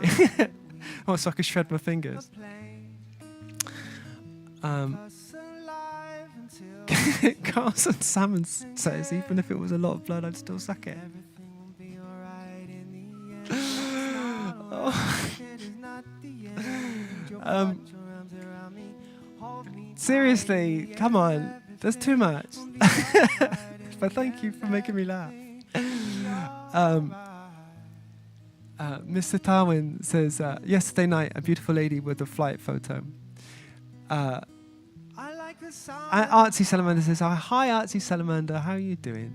Oh, so I could shred my fingers. Carson Salmon says, even if it was a lot of blood, I'd still suck it. Seriously, come on. That's too much. But thank you for making me laugh. Mr. Tarwin says, yesterday night, a beautiful lady with a flight photo. Artsy Salamander says, hi Artsy Salamander, how are you doing?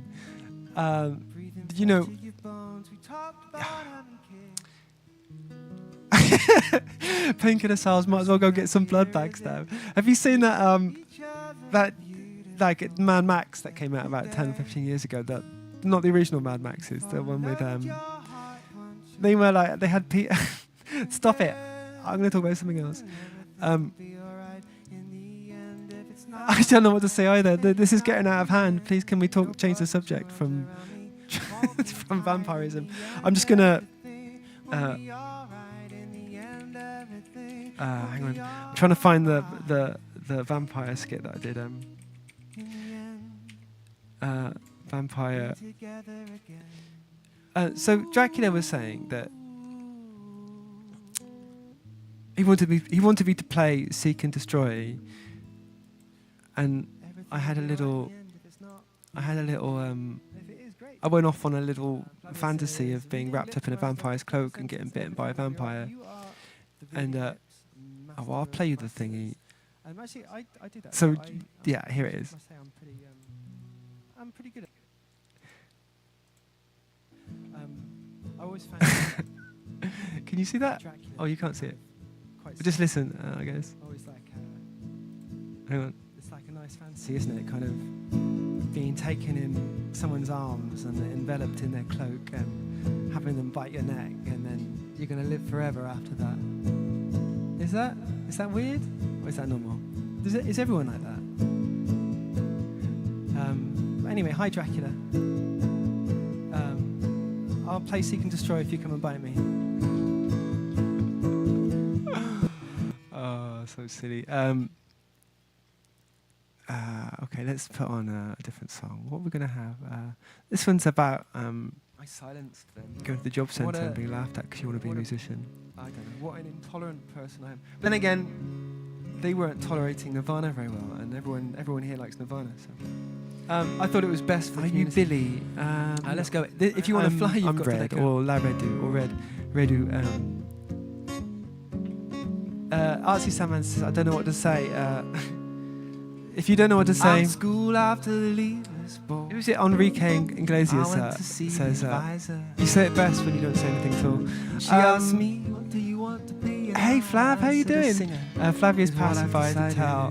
You know, Painkiller Sales might as well go get some blood bags now. Have you seen that like Mad Max that came out about 10, 15 years ago? That not the original Mad Maxes, the one with they were like they had stop it. I'm going to talk about something else. I don't know what to say either. This is getting out of hand. Please, can we change the subject from from vampirism? I'm just gonna hang on. I'm trying to find the vampire skit that I did. Vampire. So Dracula was saying that he wanted me to play Seek and Destroy, and I went off on a little fantasy of being wrapped up in a vampire's cloak and getting bitten by a vampire. And I'll play you the thingy. Actually, I do that. So yeah, here it is. I'm pretty good at it. I always find Can you see that? Dracula. Oh, you can't see it. Just listen, I guess. Always like Hang on. it's like a nice fantasy, isn't it? Kind of being taken in someone's arms and enveloped in their cloak and having them bite your neck, and then you're going to live forever after that. Is that weird, or is that normal? Is everyone like that? Anyway, hi Dracula. I'll play Seek and Destroy if you come and bite me. Oh, so silly. Okay, let's put on a different song. What we're going to have? This one's about I silenced them. going to the job centre and being laughed at because you want to be a musician. I don't know. What an intolerant person I am. Then again, they weren't tolerating Nirvana very well, and everyone here likes Nirvana. So I thought it was best for the community. Billy? Let's go. If you want to fly, you've I'm got Red, to let go. or LaRedoux, or Redoux. Artsy Salman says, I don't know what to say. If you don't know what to say, school after the leavers ball. who is it? Enrique Iglesias says, you say it best when you don't say anything at all. She asked me, what do you want to be? Hey Flav, how you So the doing? singer Flavia's is what I've pacified to decided tell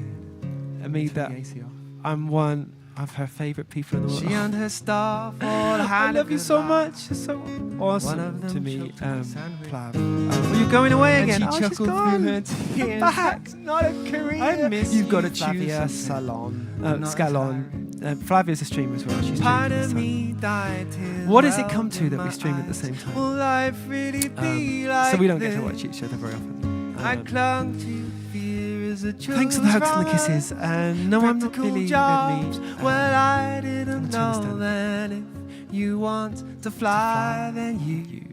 me to that turn the AC off. I'm one of her favourite people in the world. She and her staff all I had a love you good so laugh. much. You're so One awesome of them to me, choked on a sandwich. Flav. Well, you're going away And again. she Oh, she's chuckled gone. through her tears. Back. That's not a career. I miss You've you, got to choose Flavia something. Salon. Not Scalon. Flavia's a streamer as well. She's Part streaming of this time. me died till What does it well come to in that we my stream at the eyes. same time? Will life really be like So we don't get to this? watch each other very often. I clung to fear as a Thanks for the hugs and the kisses. And no, I'm not Practical really jobs. Redmi. Well, I didn't don't know understand. that if you want to fly, then You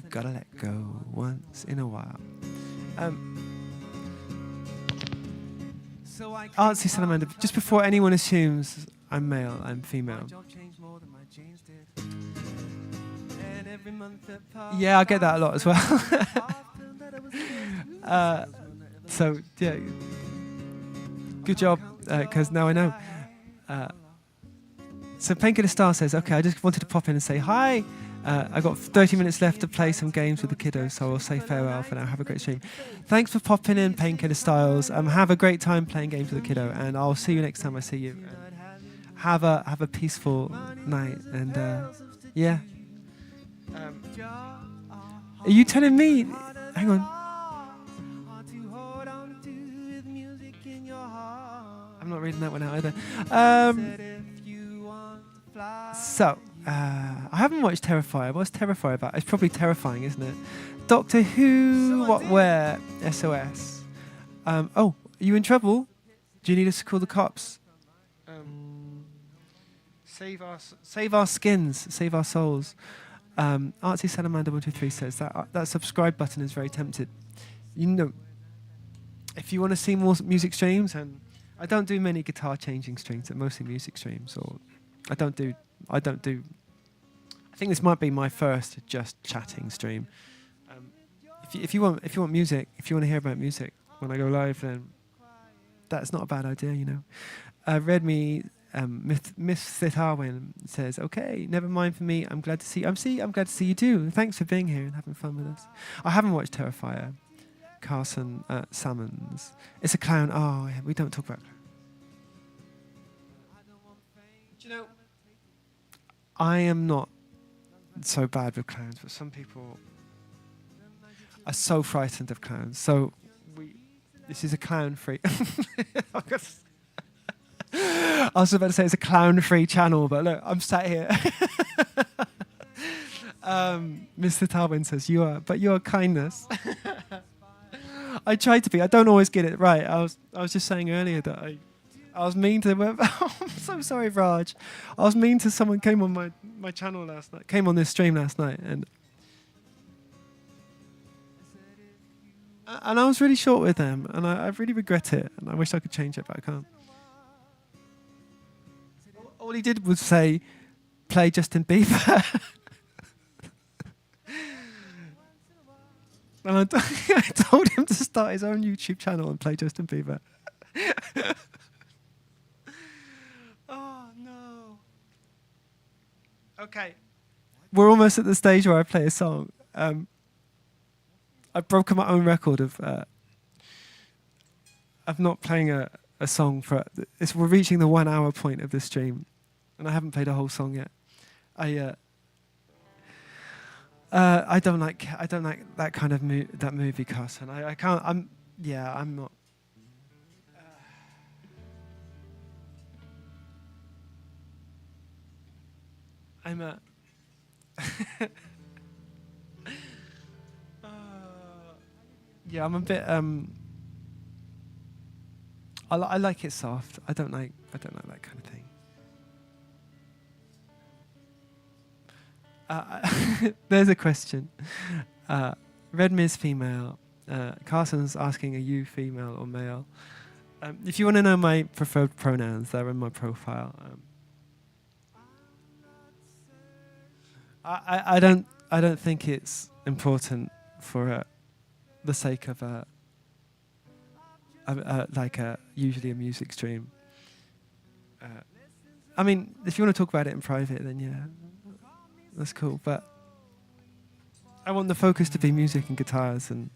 gotta let go once in a while. So I Artsy Salamander, just before anyone assumes I'm male, I'm female. Yeah, I get that a lot as well. So, yeah. Good job, because now I know. So Painkiller Star says, okay, I just wanted to pop in and say hi. I got 30 minutes left to play some games with the kiddos, so I'll say farewell for now. Have a great stream. Thanks for popping in, Painkiller Styles. Have a great time playing games with the kiddo, and I'll see you next time I see you. Have a peaceful night, and yeah. Are you telling me? Hang on. I'm not reading that one out either. So, I haven't watched Terrifier. What's Terrifier about? It's probably terrifying, isn't it? Doctor Who, what, where? SOS. Oh, are you in trouble? Do you need us to call the cops? Save our skins, save our souls. Artsy Salamander 123 says that subscribe button is very tempted. You know, if you want to see more music streams, and I don't do many guitar changing streams, they're mostly music streams, or I don't do. I think this might be my first just chatting stream. If you want music, if you want to hear about music when I go live, then that's not a bad idea, you know. Redmi Miss Thitarwin says, okay, never mind for me. I'm glad to see. I'm glad to see you too. Thanks for being here and having fun with us. I haven't watched Terrifier. Carson Salmons. It's a clown. Oh, yeah, we don't talk about clowns. Do you know? I am not so bad with clowns, but some people are so frightened of clowns. So this is a clown-free. I was about to say it's a clown-free channel, but look, I'm sat here. Mr. Talwin says, you are kindness. I try to be. I don't always get it right. I was just saying earlier that I was mean to them. I'm so sorry, Raj. I was mean to someone came on my channel last night, came on this stream last night, and I was really short with them, and I really regret it, and I wish I could change it, but I can't. All he did was say, play Justin Bieber. And I told him to start his own YouTube channel and play Justin Bieber. Oh, no. Okay. We're almost at the stage where I play a song. I've broken my own record of not playing a song for... We're reaching the 1 hour point of the stream, and I haven't played a whole song yet. I don't like that kind of that movie cast, and I can't. I'm not. I'm a. Yeah, I'm a bit. I like it soft. I don't like that kind of thing. There's a question. Redmir's female. Carson's asking, are you female or male? If you want to know my preferred pronouns, they're in my profile. I don't think it's important for the sake of usually a music stream. I mean, if you want to talk about it in private, then yeah. That's cool, but I want the focus to be music and guitars, and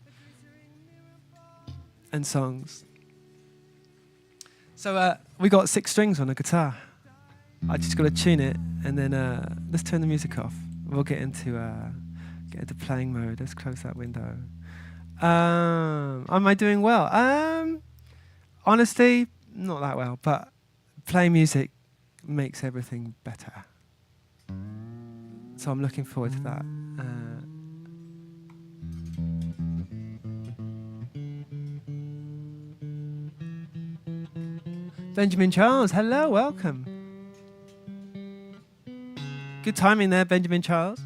and songs. So we got 6 strings on a guitar. I just got to tune it, and then let's turn the music off. We'll get into playing mode. Let's close that window. Am I doing well? Honestly, not that well, but playing music makes everything better. So I'm looking forward to that. Benjamin Charles, hello, welcome. Good timing there, Benjamin Charles.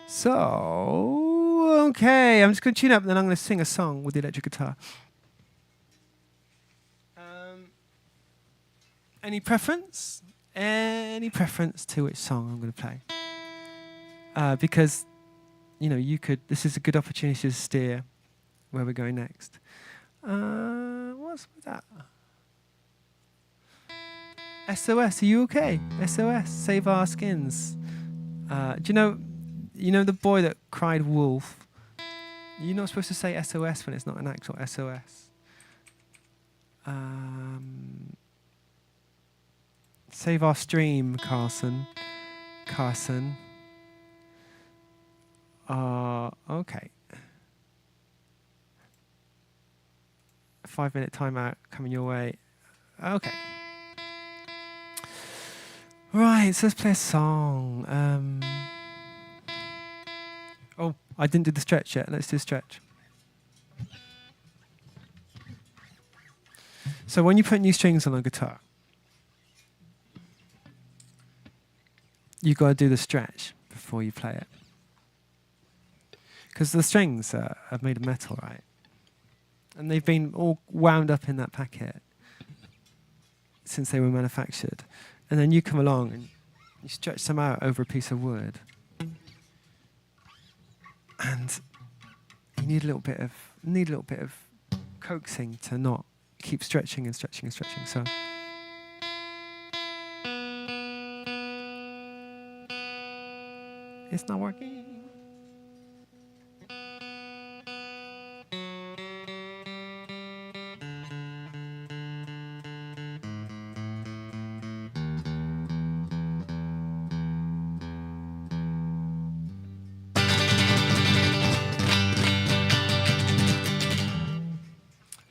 So, okay, I'm just going to tune up and then I'm going to sing a song with the electric guitar. Any preference? Any preference to which song I'm going to play? Because, you know, this is a good opportunity to steer where we're going next. What's with that? SOS, are you okay? SOS, Save Our Skins. Do you know the boy that cried wolf? You're not supposed to say SOS when it's not an actual SOS. Save our stream, Carson. Okay. 5-minute timeout coming your way. Okay. Right, so let's play a song. Oh, I didn't do the stretch yet. Let's do a stretch. So when you put new strings on a guitar, you've got to do the stretch before you play it. Because the strings are made of metal, right? And they've been all wound up in that packet since they were manufactured. And then you come along and you stretch them out over a piece of wood. And you need a little bit of coaxing to not keep stretching and stretching and stretching. So it's not working.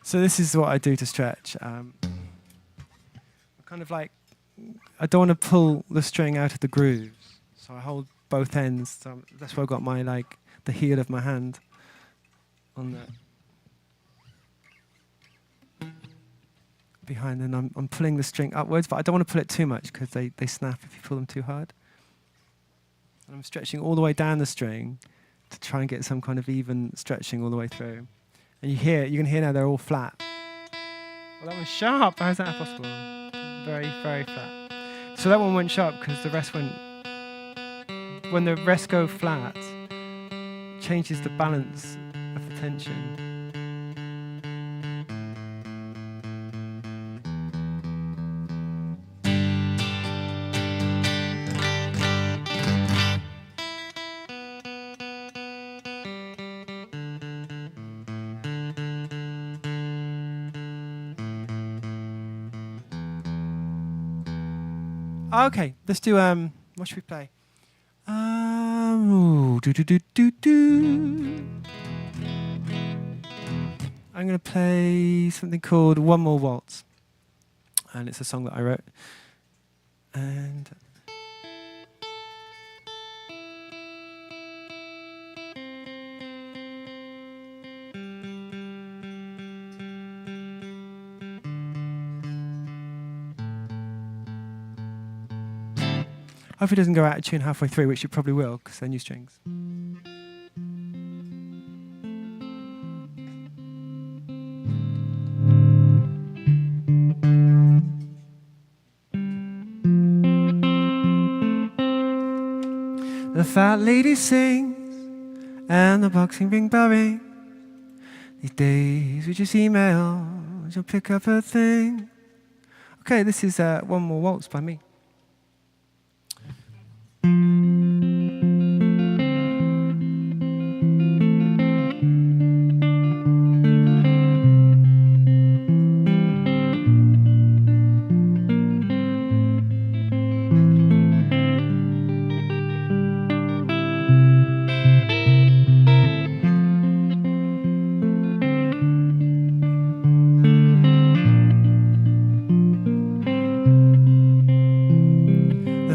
So this is what I do to stretch. Kind of like, I don't want to pull the string out of the grooves, so I hold both ends. So that's why I've got my the heel of my hand on the behind, and I'm pulling the string upwards, but I don't want to pull it too much because they snap if you pull them too hard. And I'm stretching all the way down the string to try and get some kind of even stretching all the way through. And you can hear now they're all flat. Well, that was sharp. How is that possible? Very, very flat. So that one went sharp because the rest went. When the rest go flat, changes the balance of the tension. Okay, let's do what should we play? I'm gonna play something called One More Waltz. And it's a song that I wrote. And hope it doesn't go out of tune halfway through, which it probably will, because they're new strings. The fat lady sings, and the boxing ring bell rings. These days we just email she'll pick up her thing. Okay, this is One More Waltz by me.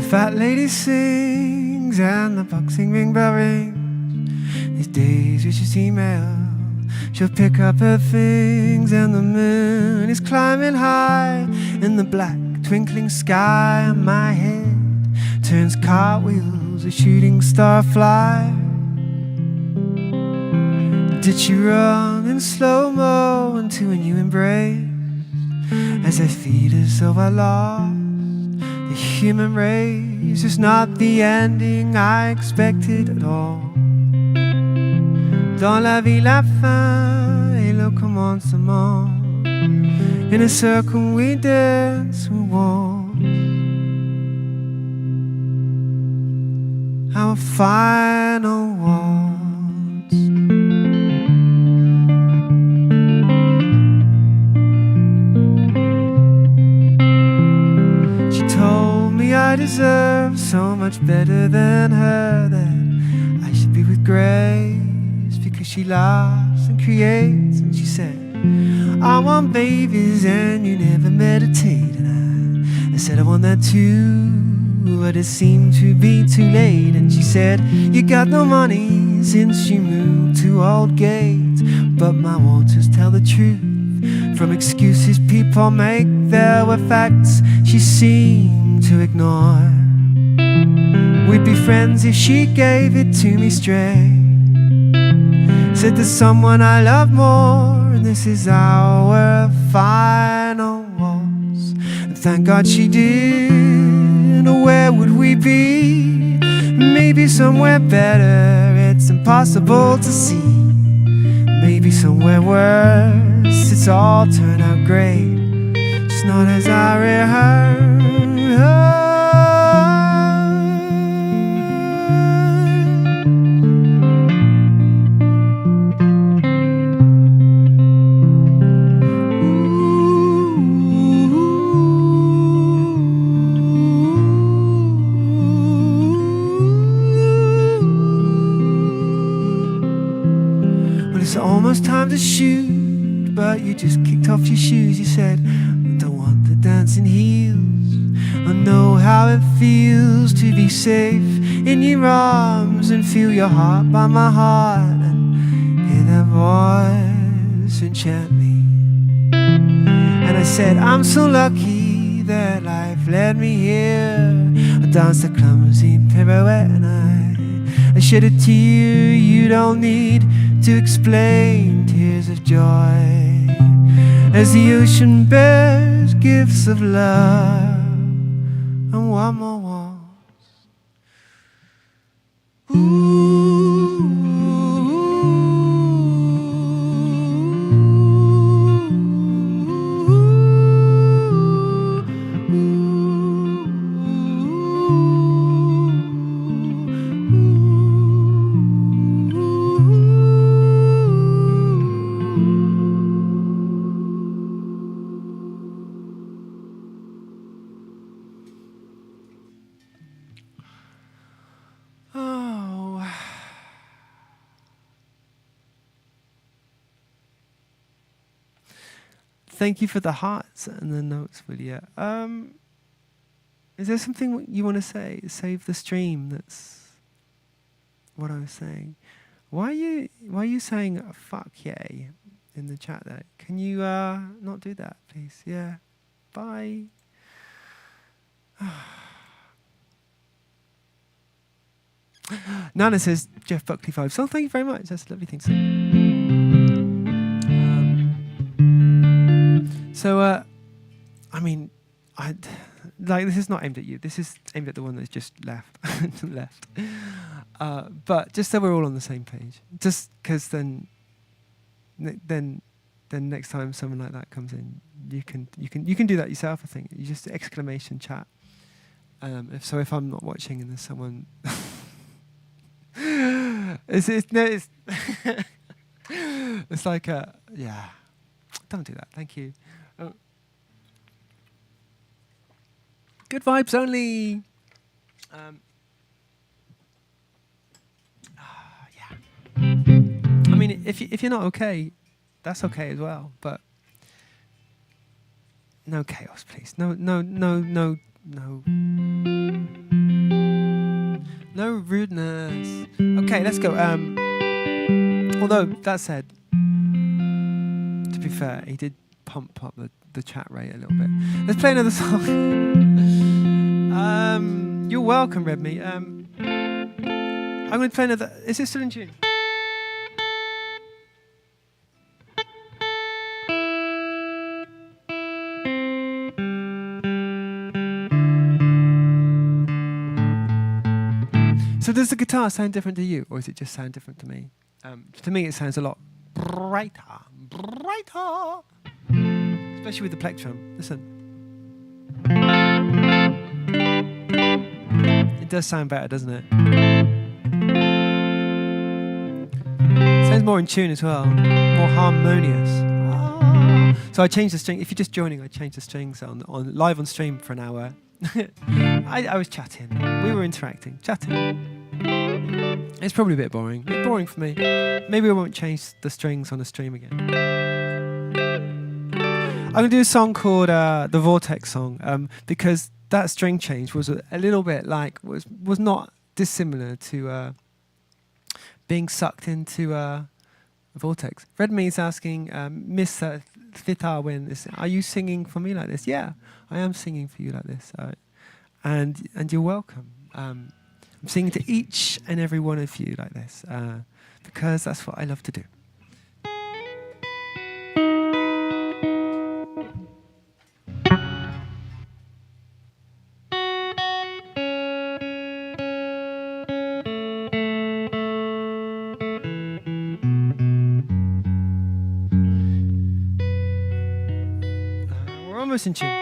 Fat lady sings and the boxing ring bell rings. These days we should email. She'll pick up her things and the moon is climbing high in the black twinkling sky. And my head turns cartwheels, a shooting star fly. Did she run in slow-mo into a new embrace as I feel as though I lost the human race? Is not the ending I expected at all. Dans la vie la fin et le commencement. In a circle we dance, we walk. Our final waltz. I deserve so much better than her, that I should be with grace because she laughs and creates. And she said, I want babies and you never meditate. And I said I want that too, but it seemed to be too late. And she said, you got no money since you moved to Old Gate, but my waters tell the truth. From excuses people make, there were facts she seemed to ignore. We'd be friends if she gave it to me straight. Said there's someone I love more, and this is our final waltz. And thank God she did, or where would we be? Maybe somewhere better, it's impossible to see. Maybe somewhere worse, it's all turned out great, just not as I rehearsed. It's almost time to shoot, but you just kicked off your shoes. You said, I don't want the dancing heels. I know how it feels to be safe in your arms and feel your heart by my heart and hear that voice enchant me. And I said, I'm so lucky that life led me here. I danced a clumsy pirouette and I shed a tear. You don't need to explain, tears of joy as the ocean bears gifts of love. And one more waltz. Thank you for the hearts and the notes, Willia. Is there something you want to say? Save the stream. That's what I was saying. Why are you saying fuck yay in the chat there? Can you not do that, please? Yeah. Bye. Nana says Jeff Buckley 5. So thank you very much. That's a lovely thing to say. I mean, this is not aimed at you. This is aimed at the one that's just left. But just so we're all on the same page. Just because then then next time someone like that comes in, you can do that yourself. I think you just exclamation chat. If I'm not watching and there's someone, it's it's like yeah. Don't do that. Thank you. Good vibes only. Yeah. I mean, if you're not okay, that's okay as well. But no chaos, please. No rudeness. Okay, let's go. Although that said, to be fair, he did pump up the chat rate a little bit. Let's play another song. You're welcome, Redme. I'm going to play another. Is it still in tune? So does the guitar sound different to you, or does it just sound different to me? To me, it sounds a lot brighter. Especially with the plectrum. Listen. It does sound better, doesn't it? Sounds more in tune as well. More harmonious. So I changed the string. If you're just joining, I changed the strings on live on stream for an hour. I was chatting. We were interacting, chatting. It's probably a bit boring. A bit boring for me. Maybe I won't change the strings on the stream again. I'm going to do a song called the Vortex song because that string change was a little bit like, was not dissimilar to being sucked into a vortex. Redme's asking, Miss Thitarwin, are you singing for me like this? Yeah, I am singing for you like this. And you're welcome. I'm singing to each and every one of you like this because that's what I love to do. We're almost in tune.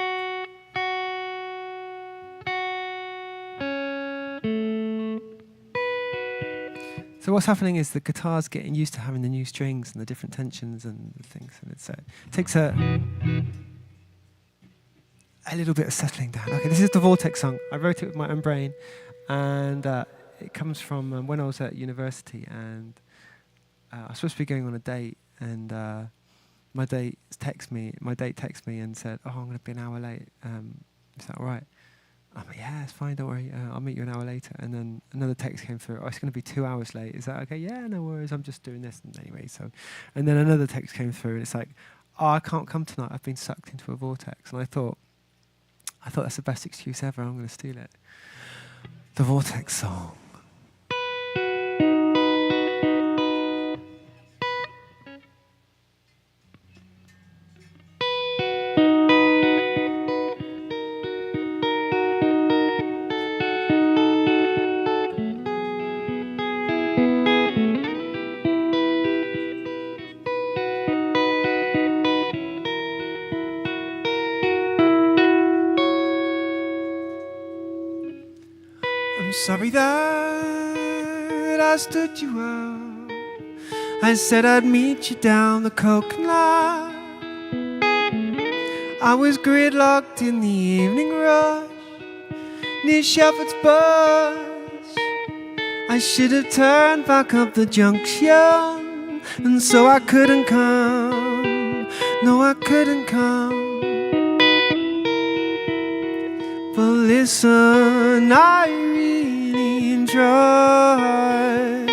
So what's happening is the guitar's getting used to having the new strings and the different tensions and the things, and it takes a little bit of settling down. Okay, this is the Vortex song. I wrote it with my own brain, and it comes from when I was at university, and I was supposed to be going on a date, and my date texted me and said, "Oh, I'm going to be an hour late. Is that all right?" I'm like, yeah, it's fine, don't worry. I'll meet you an hour later. And then another text came through. Oh, it's going to be 2 hours late. Is that okay? Yeah, no worries. I'm just doing this. And anyway, and then another text came through, and it's like, oh, I can't come tonight. I've been sucked into a vortex. And I thought that's the best excuse ever. I'm going to steal it. The Vortex song. Sorry that I stood you out. I said I'd meet you down the coke line. I was gridlocked in the evening rush near Shepherd's Bush. I should have turned back up the junction, and so I couldn't come. No, I couldn't come. But listen, I really tried.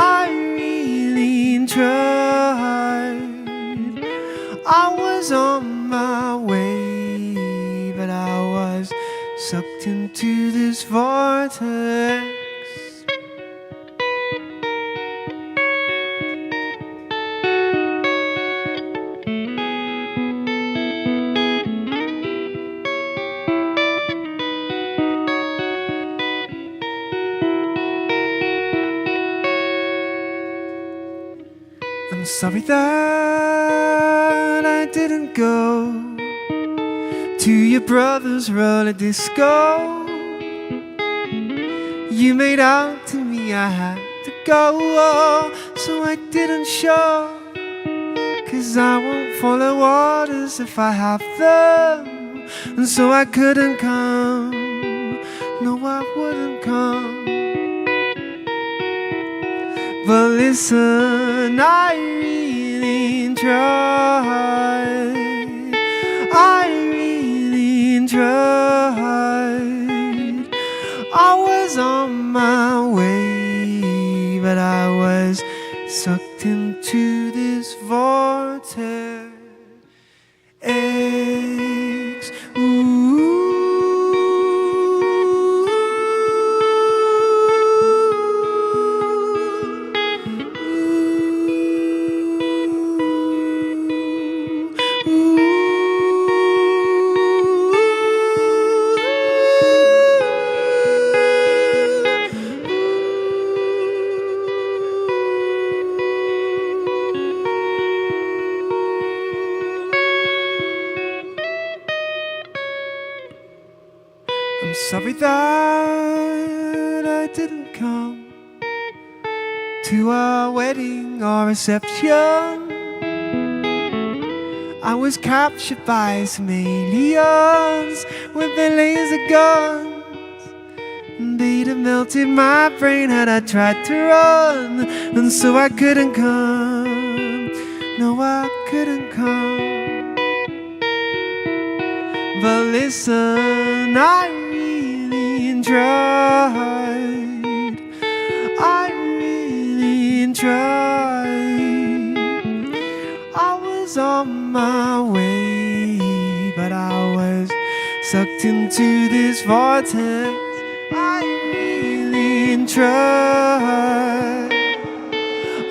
I really tried. I was on my way, but I was sucked into this vortex. I'm sorry that didn't go to your brother's roller disco. You made out to me I had to go, so I didn't show. 'Cause I won't follow orders if I have them, and so I couldn't come. No, I wouldn't come. But listen, I really tried. I really tried. I was on my way, but I was sucked into this vortex. I'm sorry that I didn't come to our wedding or reception. I was captured by some aliens with their laser guns. They'd have melted my brain had I tried to run, and so I couldn't come. No, I couldn't come. But listen, I really tried. I really tried. I was on my way, but I was sucked into this vortex. I really tried.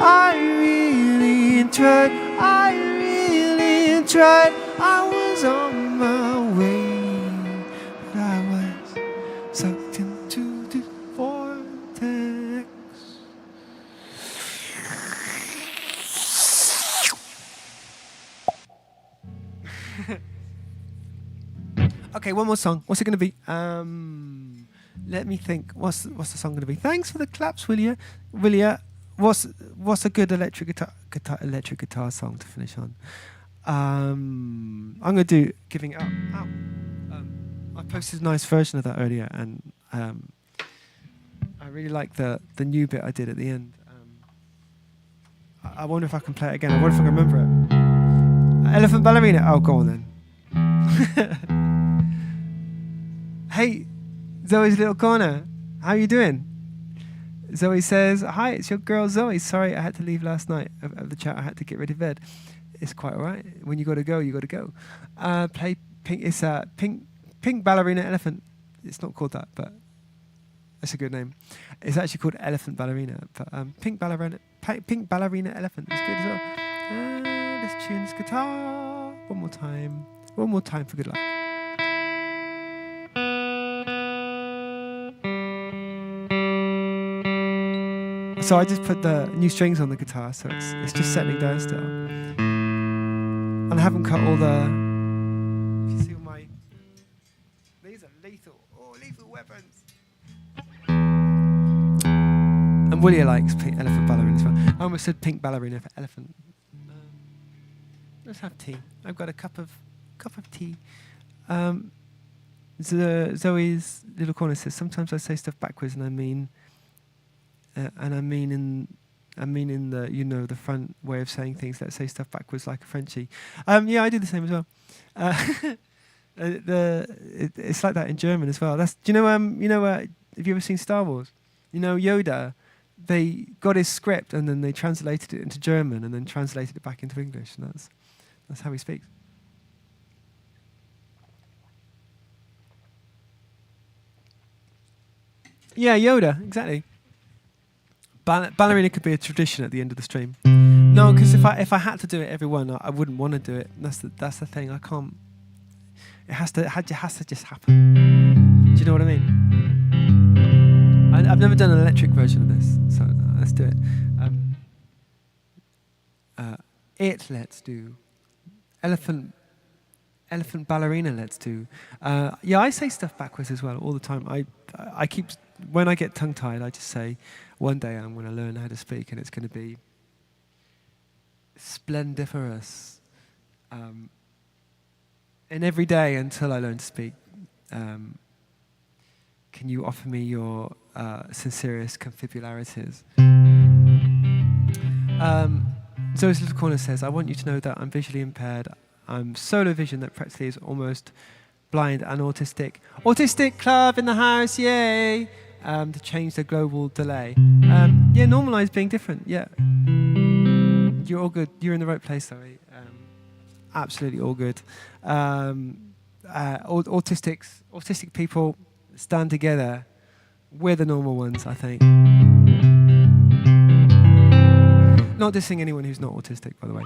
I really tried. I really tried. I was on my way, but I was sucked into this vortex. Okay, one more song. What's it going to be? Let me think. What's the song going to be? Thanks for the claps, Willia. What's a good electric guitar song to finish on? I'm going to do Giving Up. I posted a nice version of that earlier, and I really like the new bit I did at the end. I wonder if I can play it again. I wonder if I can remember it. Elephant Ballerina. Oh, go on then. Hey, Zoe's little corner. How you doing? Zoe says, hi, it's your girl Zoe. Sorry, I had to leave last night of the chat. I had to get ready for bed. It's quite all right. When you got to go, you got to go. Play Pink. It's Pink Ballerina Elephant. It's not called that, but it's a good name. It's actually called Elephant Ballerina. But Pink Ballerina Elephant is good as well. Let's tune this guitar one more time. One more time for good luck. So I just put the new strings on the guitar, so it's just settling down still. And I haven't cut all the. If you see all my, these are lethal weapons. And Willia likes Pink Elephant Ballerina as well. I almost said Pink Ballerina for elephant. Let's have tea. I've got a cup of tea. Zoe's little corner says sometimes I say stuff backwards, and I mean in the the front way of saying things. Let's say stuff backwards like a Frenchie. Yeah, I do the same as well. It's like that in German as well. Have you ever seen Star Wars? Yoda, they got his script and then they translated it into German and then translated it back into English, and that's how he speaks. Yeah, Yoda, exactly. Ballerina could be a tradition at the end of the stream. No, because if I had to do it every one, I wouldn't want to do it. That's the thing. I can't. It has to just happen. Do you know what I mean? I've never done an electric version of this, so let's do it. Let's do elephant ballerina, let's do. Yeah, I say stuff backwards as well all the time. I keep, when I get tongue-tied, I just say, one day I'm going to learn how to speak and it's going to be splendiferous. And every day until I learn to speak, can you offer me your sincerest confibularities? Zoe's Little Corner says, I want you to know that I'm visually impaired. I'm solo vision that practically is almost blind and autistic. Autistic club in the house, yay! To change the global delay. Yeah, normalize being different, yeah. You're all good. You're in the right place, sorry. Absolutely all good. Autistic people stand together. We're the normal ones, I think. Not dissing anyone who's not autistic, by the way.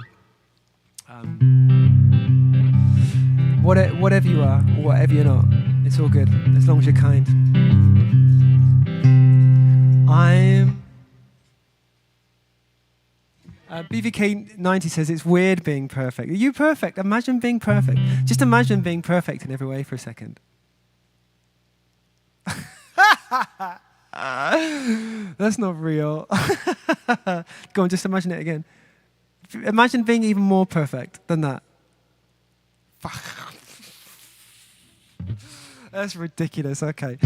Whatever you are, or whatever you're not, it's all good, as long as you're kind. BVK90 says it's weird being perfect. Are you perfect? Imagine being perfect. Just imagine being perfect in every way for a second. That's not real. Go on, just imagine it again. Imagine being even more perfect than that. That's ridiculous. Okay.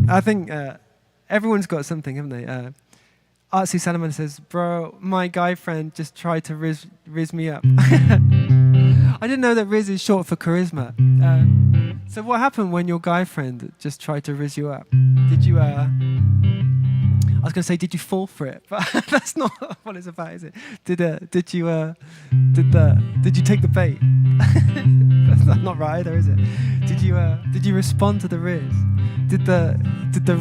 I think everyone's got something, haven't they? Artsy Salomon says, bro, my guy friend just tried to riz me up. I didn't know that riz is short for charisma. So what happened when your guy friend just tried to riz you up? Did you, I was going to say, did you fall for it? But that's not what it's about, is it? Did you take the bait? That's not right either, is it? Did you respond to the riz? Did the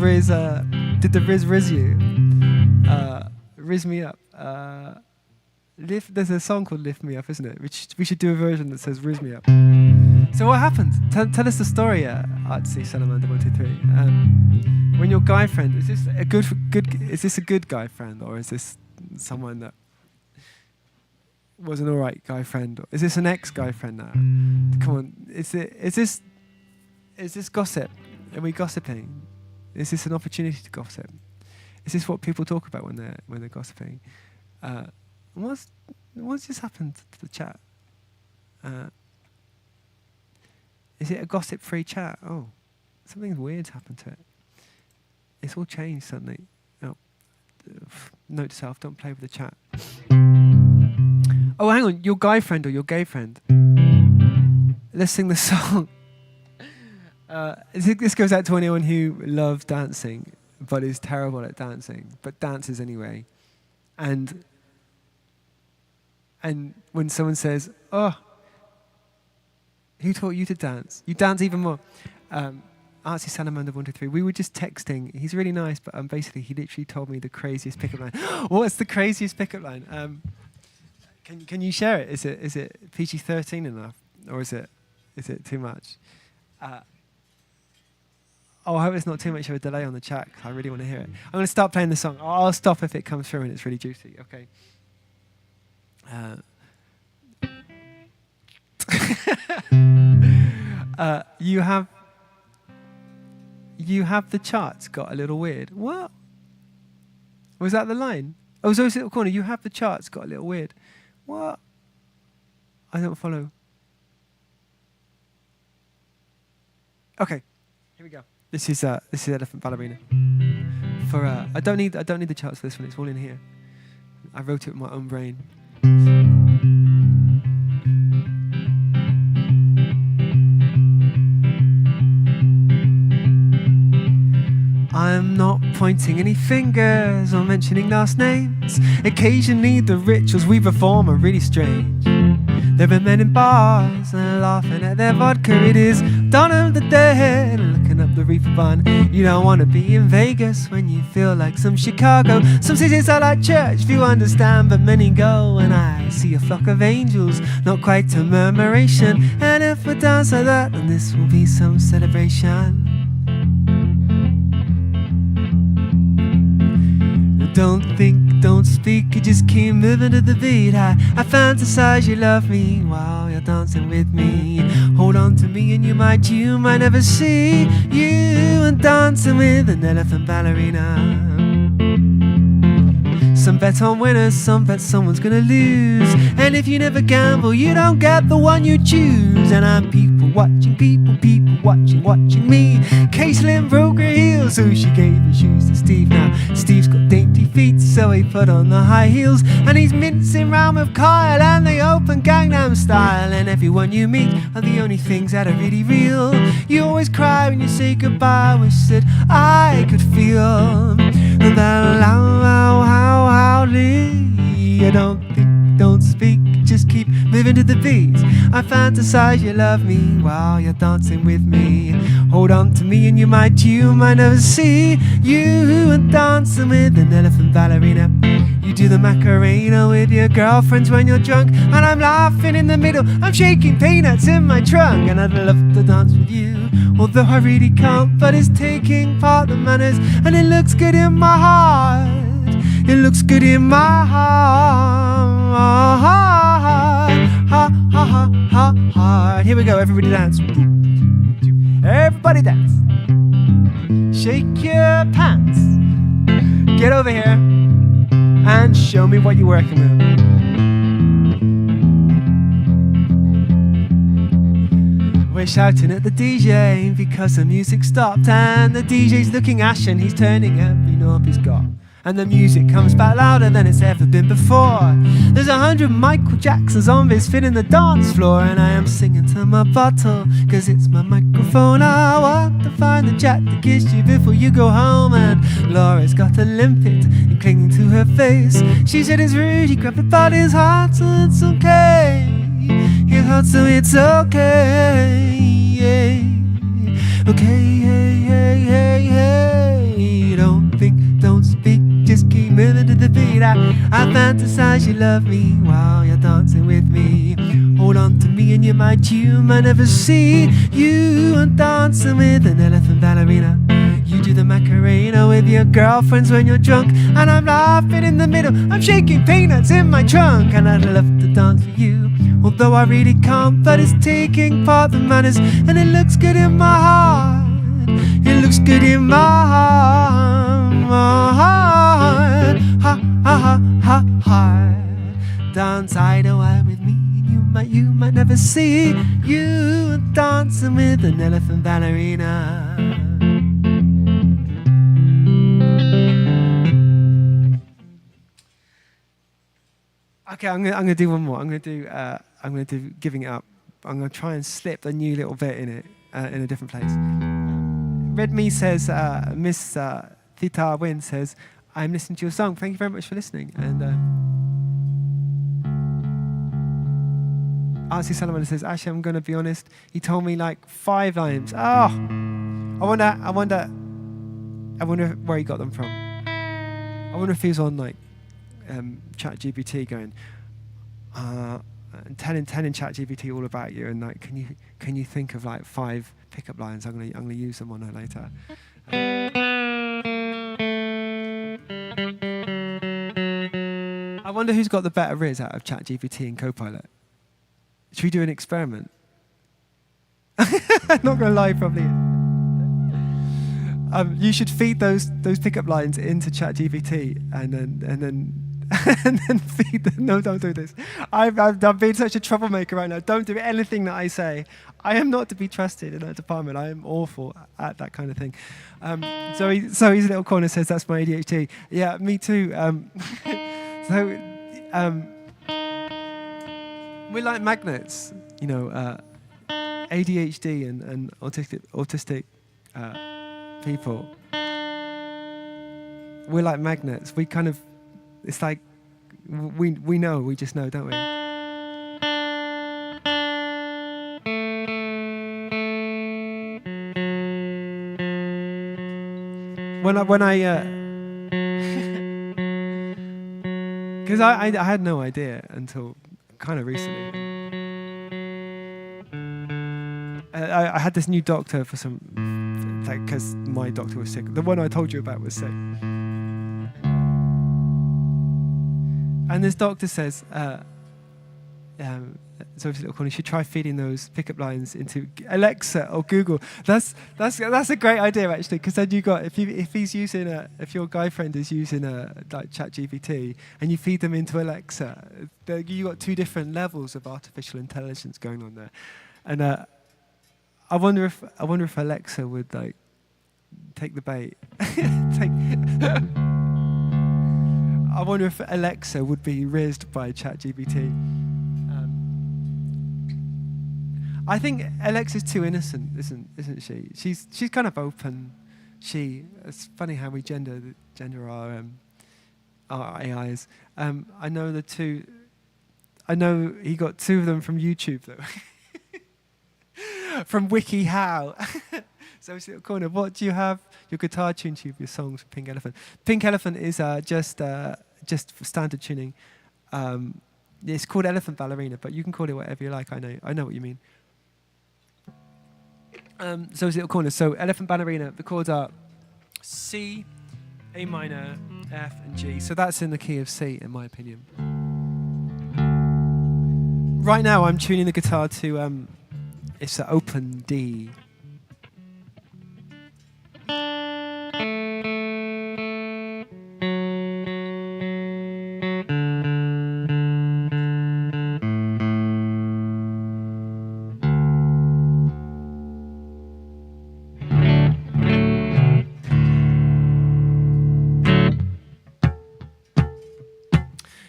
riz riz you? Riz me up. There's a song called Lift Me Up, isn't it? We should do a version that says Riz Me Up. So what happened? Tell us the story, Artsy Salamander 123. When your guy friend, is this a good guy friend, or is this someone that was an alright guy friend? Or is this an ex-guy friend now? Come on, is this gossip? Are we gossiping? Is this an opportunity to gossip? Is this what people talk about when they're gossiping? What's just happened to the chat? Is it a gossip-free chat? Oh, something weird's happened to it. It's all changed suddenly. Oh, note to self: don't play with the chat. Oh, hang on, your guy friend or your gay friend? Let's sing the song. This goes out to anyone who loves dancing but is terrible at dancing, but dances anyway. And when someone says, oh, who taught you to dance? You dance even more. Artsy Salamander 123, we were just texting. He's really nice, but basically he literally told me the craziest pickup line. What's the craziest pickup line? Can you share it? Is it PG-13 enough? Or is it too much? I hope it's not too much of a delay on the chat. I really want to hear it. I'm going to start playing the song. I'll stop if it comes through and it's really juicy. Okay. You have the charts got a little weird. What? Was that the line? Oh, Zoe's Little Corner. You have the charts got a little weird. What? I don't follow. Okay, here we go. This is Elephant Ballerina. For I don't need the charts for this one. It's all in here. I wrote it with my own brain. I'm not pointing any fingers or mentioning last names. Occasionally the rituals we perform are really strange. There are men in bars and laughing at their vodka. It is dawn of the dead and looking up the reefer barn. You don't want to be in Vegas when you feel like some Chicago. Some cities are like church, few understand, but many go. And I see a flock of angels, not quite to murmuration. And if we dance like that, then this will be some celebration. Don't think, don't speak, you just keep moving to the beat. I fantasize you love me while you're dancing with me. Hold on to me and you might never see you and dancing with an elephant ballerina. Some bet on winners, some bet someone's gonna lose. And if you never gamble, you don't get the one you choose. And I'm people watching me. Caitlin broke her heels, so she gave her shoes to Steve. Now Steve's got dainty feet, so he put on the high heels. And he's mincing round with Kyle, and they open Gangnam Style. And everyone you meet are the only things that are really real. You always cry when you say goodbye, wish that I could feel that you don't think, don't speak, just keep moving to the beat. I fantasize you love me while you're dancing with me. Hold on to me and you might never see you and dancing with an elephant ballerina. You do the Macarena with your girlfriends when you're drunk, and I'm laughing in the middle, I'm shaking peanuts in my trunk. And I'd love to dance with you, although I really can't, but it's taking part of the manners, and it looks good in my heart. It looks good in my heart. Heart. Here we go, everybody dance. Everybody dance. Shake your pants. Get over here and show me what you're working with. We're shouting at the DJ because the music stopped, and the DJ's looking ashen, he's turning every knob he's got. And the music comes back louder than it's ever been before. There's 100 Michael Jackson zombies filling the dance floor, and I am singing to my bottle, cause it's my microphone. I want to find the chat to kiss you before you go home. And Laura's got a limpet and clinging to her face. She said it's rude, he grabbed her by his heart, so it's okay. His heart, so it's okay. Okay, hey. Don't think, don't speak, just keep moving to the beat. I fantasize you love me while you're dancing with me. Hold on to me and you might never see you and dancing with an elephant ballerina. You do the Macarena with your girlfriends when you're drunk, and I'm laughing in the middle, I'm shaking peanuts in my trunk. And I'd love to dance with you, although I really can't, but it's taking part of the manners, and it looks good in my heart. It looks good in my heart. Heart. Dance eye to eye with me, you might never see you dancing with an elephant ballerina. Okay, I'm gonna do one more. I'm gonna do Giving It Up. I'm gonna try and slip a new little bit in it in a different place. Red Me says, Miss Thita Win says, I'm listening to your song. Thank you very much for listening. And Arcee Solomon says, actually, I'm gonna be honest. He told me like 5 lines. Oh, I wonder where he got them from. I wonder if he was on like ChatGPT going, telling ChatGPT all about you, and like, can you think of like 5 pickup lines? I'm gonna use them on her later. I wonder who's got the better riz out of ChatGPT and Copilot. Should we do an experiment? Not gonna lie, probably. You should feed those pickup lines into ChatGPT and then feed them. No, don't do this. I've been such a troublemaker right now. Don't do anything that I say. I am not to be trusted in that department. I am awful at that kind of thing. Zoe's little corner says that's my ADHD. Yeah, me too. We're like magnets, you know. ADHD and autistic people. We're like magnets. We kind of. It's like we know, we just know, don't we? When I because I had no idea until kind of recently. I had this new doctor for some, like, because my doctor was sick. The one I told you about was sick. And this doctor says, so you should try feeding those pickup lines into Alexa or Google. That's a great idea actually, because then you got if your guy friend is using like ChatGPT and you feed them into Alexa, you got two different levels of artificial intelligence going on there. And I wonder if Alexa would like take the bait. I wonder if Alexa would be raised by ChatGPT. I think Alexa's too innocent, isn't she? She's kind of open. It's funny how we gender our AIs. I know he got two of them from YouTube though. From WikiHow. So it's little corner. What do you have? Your guitar tune to your songs from Pink Elephant. Pink Elephant is just for standard tuning. It's called Elephant Ballerina, but you can call it whatever you like. I know what you mean. So it's little corner. So Elephant Ballerina, the chords are C, A minor, F, and G. So that's in the key of C, in my opinion. Right now, I'm tuning the guitar to it's an open D.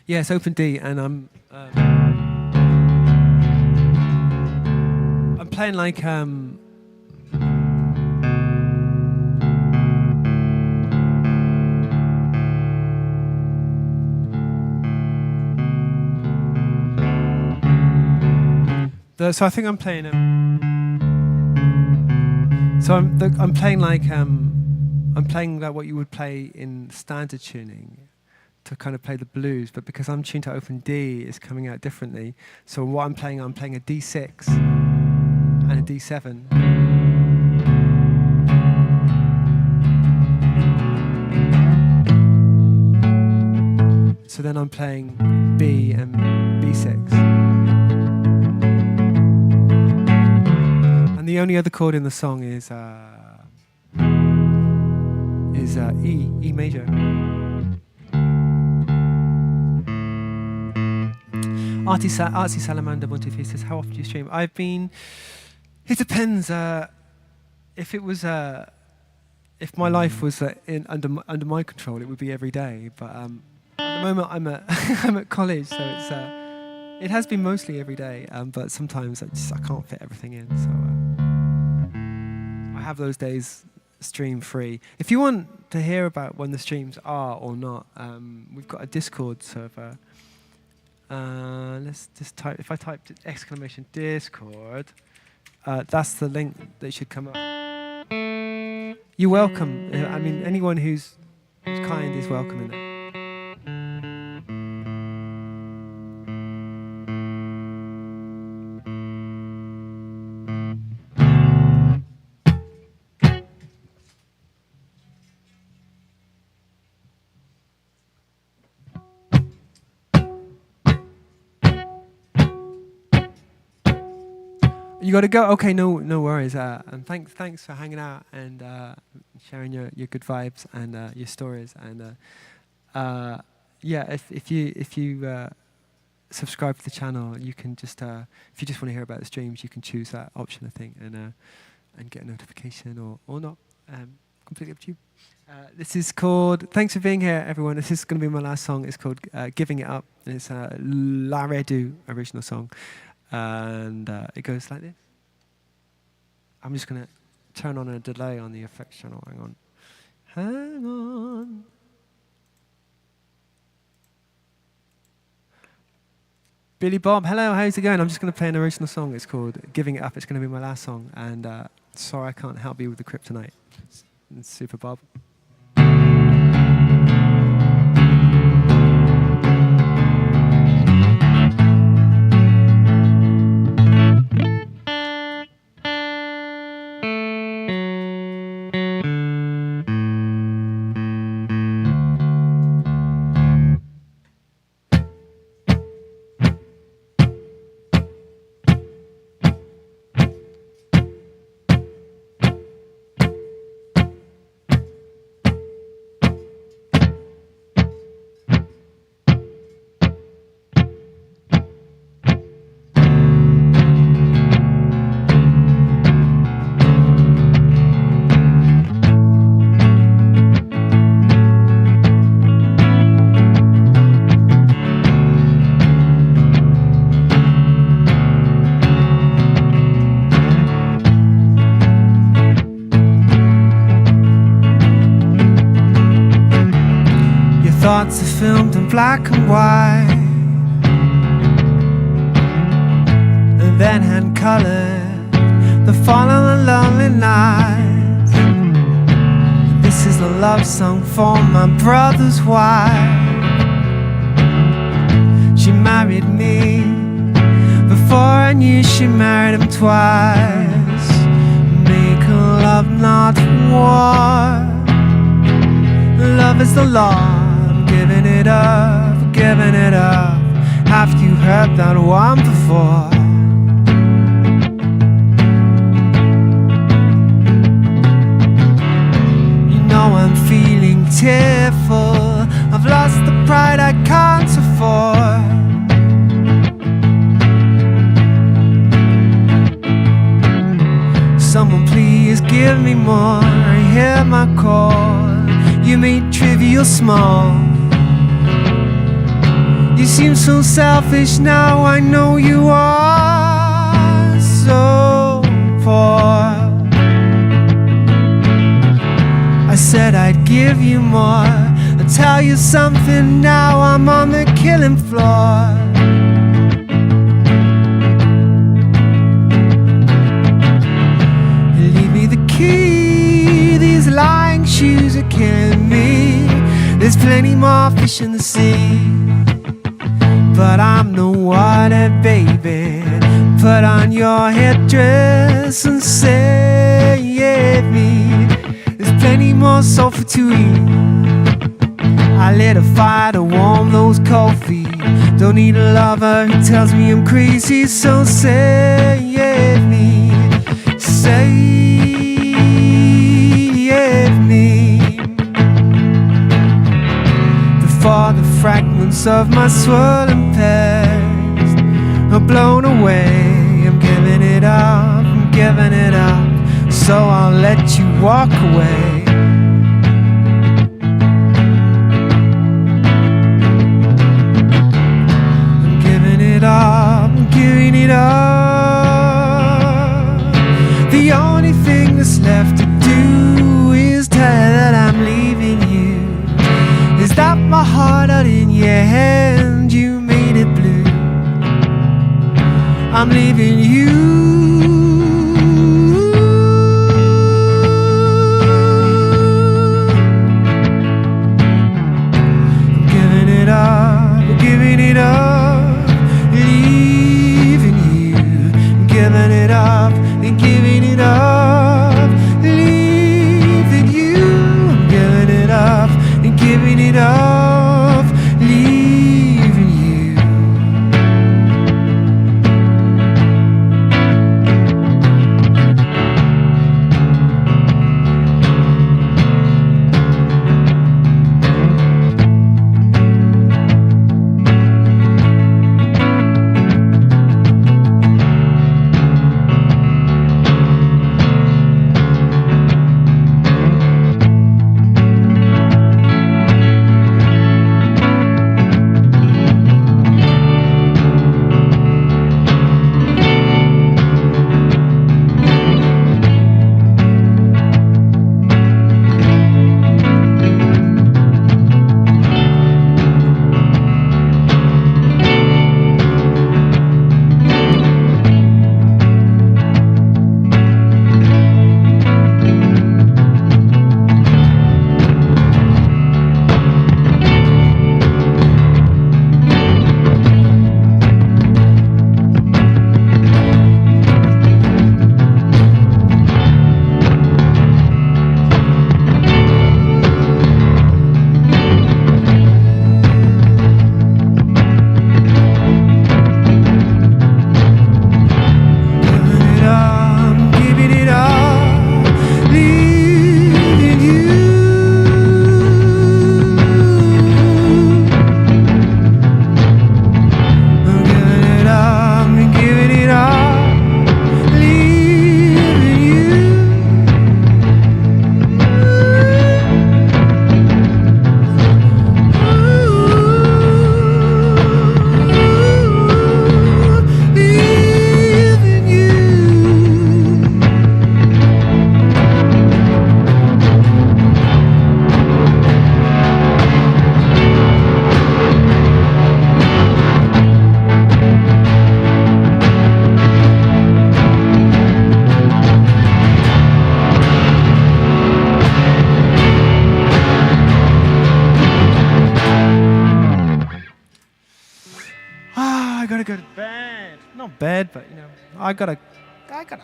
Yes, open D, and I'm playing like so I think I'm playing I'm playing like what you would play in standard tuning to kind of play the blues, but because I'm tuned to open D, it's coming out differently. So what I'm playing a D6 and a D7. So then I'm playing B and B6. And the only other chord in the song is E major. Artsy Salamander 123 says, how often do you stream? It depends. If my life was under my control, it would be every day. But at the moment, I'm at college, so it has been mostly every day. But sometimes I can't fit everything in. So I have those days stream free. If you want to hear about when the streams are or not, we've got a Discord server. Let's just type. If I type exclamation Discord, that's the link that should come up. You're welcome. I mean, anyone who's kind is welcome in there. You got to go. Okay, no worries. And thanks for hanging out and sharing your good vibes and your stories. And if you subscribe to the channel, you can just if you just want to hear about the streams, you can choose that option, I think, and get a notification or not. Completely up to you. This is called. Thanks for being here, everyone. This is going to be my last song. It's called "Giving It Up." And it's a LaRedoux original song. And it goes like this. I'm just going to turn on a delay on the effects channel. Hang on. Billy Bob, hello, how's it going? I'm just going to play an original song. It's called Giving It Up. It's going to be my last song. And sorry I can't help you with the kryptonite. It's Super Bob. Thoughts are filmed in black and white, and then hand colored the following lonely nights. This is a love song for my brother's wife. She married me before I knew she married him twice. Making love, not war. Love is the law. I'm giving it up, giving it up. Have you heard that one before? You know I'm feeling tearful. I've lost the pride I can't afford. Someone please give me more. Hear my call. You made trivial small. You seem so selfish now. I know you are so poor. I said I'd give you more. I'll tell you something now. I'm on the killing floor. Leave me the key. These lying shoes are killing me. There's plenty more fish in the sea, but I'm no water, baby. Put on your headdress and save me. There's plenty more sulfur to eat. I lit a fire to warm those cold feet. Don't need a lover who tells me I'm crazy, so save me. Save me. Before the fragments of my swollen past are blown away, I'm giving it up, I'm giving it up. So I'll let you walk away. I'm giving it up, I'm giving it up. The only thing that's left to do is tell that I'm leaving you. Is that my heart out in your hand? You made it blue. I'm leaving you. I'm giving it up, giving it up, leaving you. I'm giving it up and giving it up, leaving you. I'm giving it up and giving it up, leaving you. gotta go to bed. Not bed, but you know, I gotta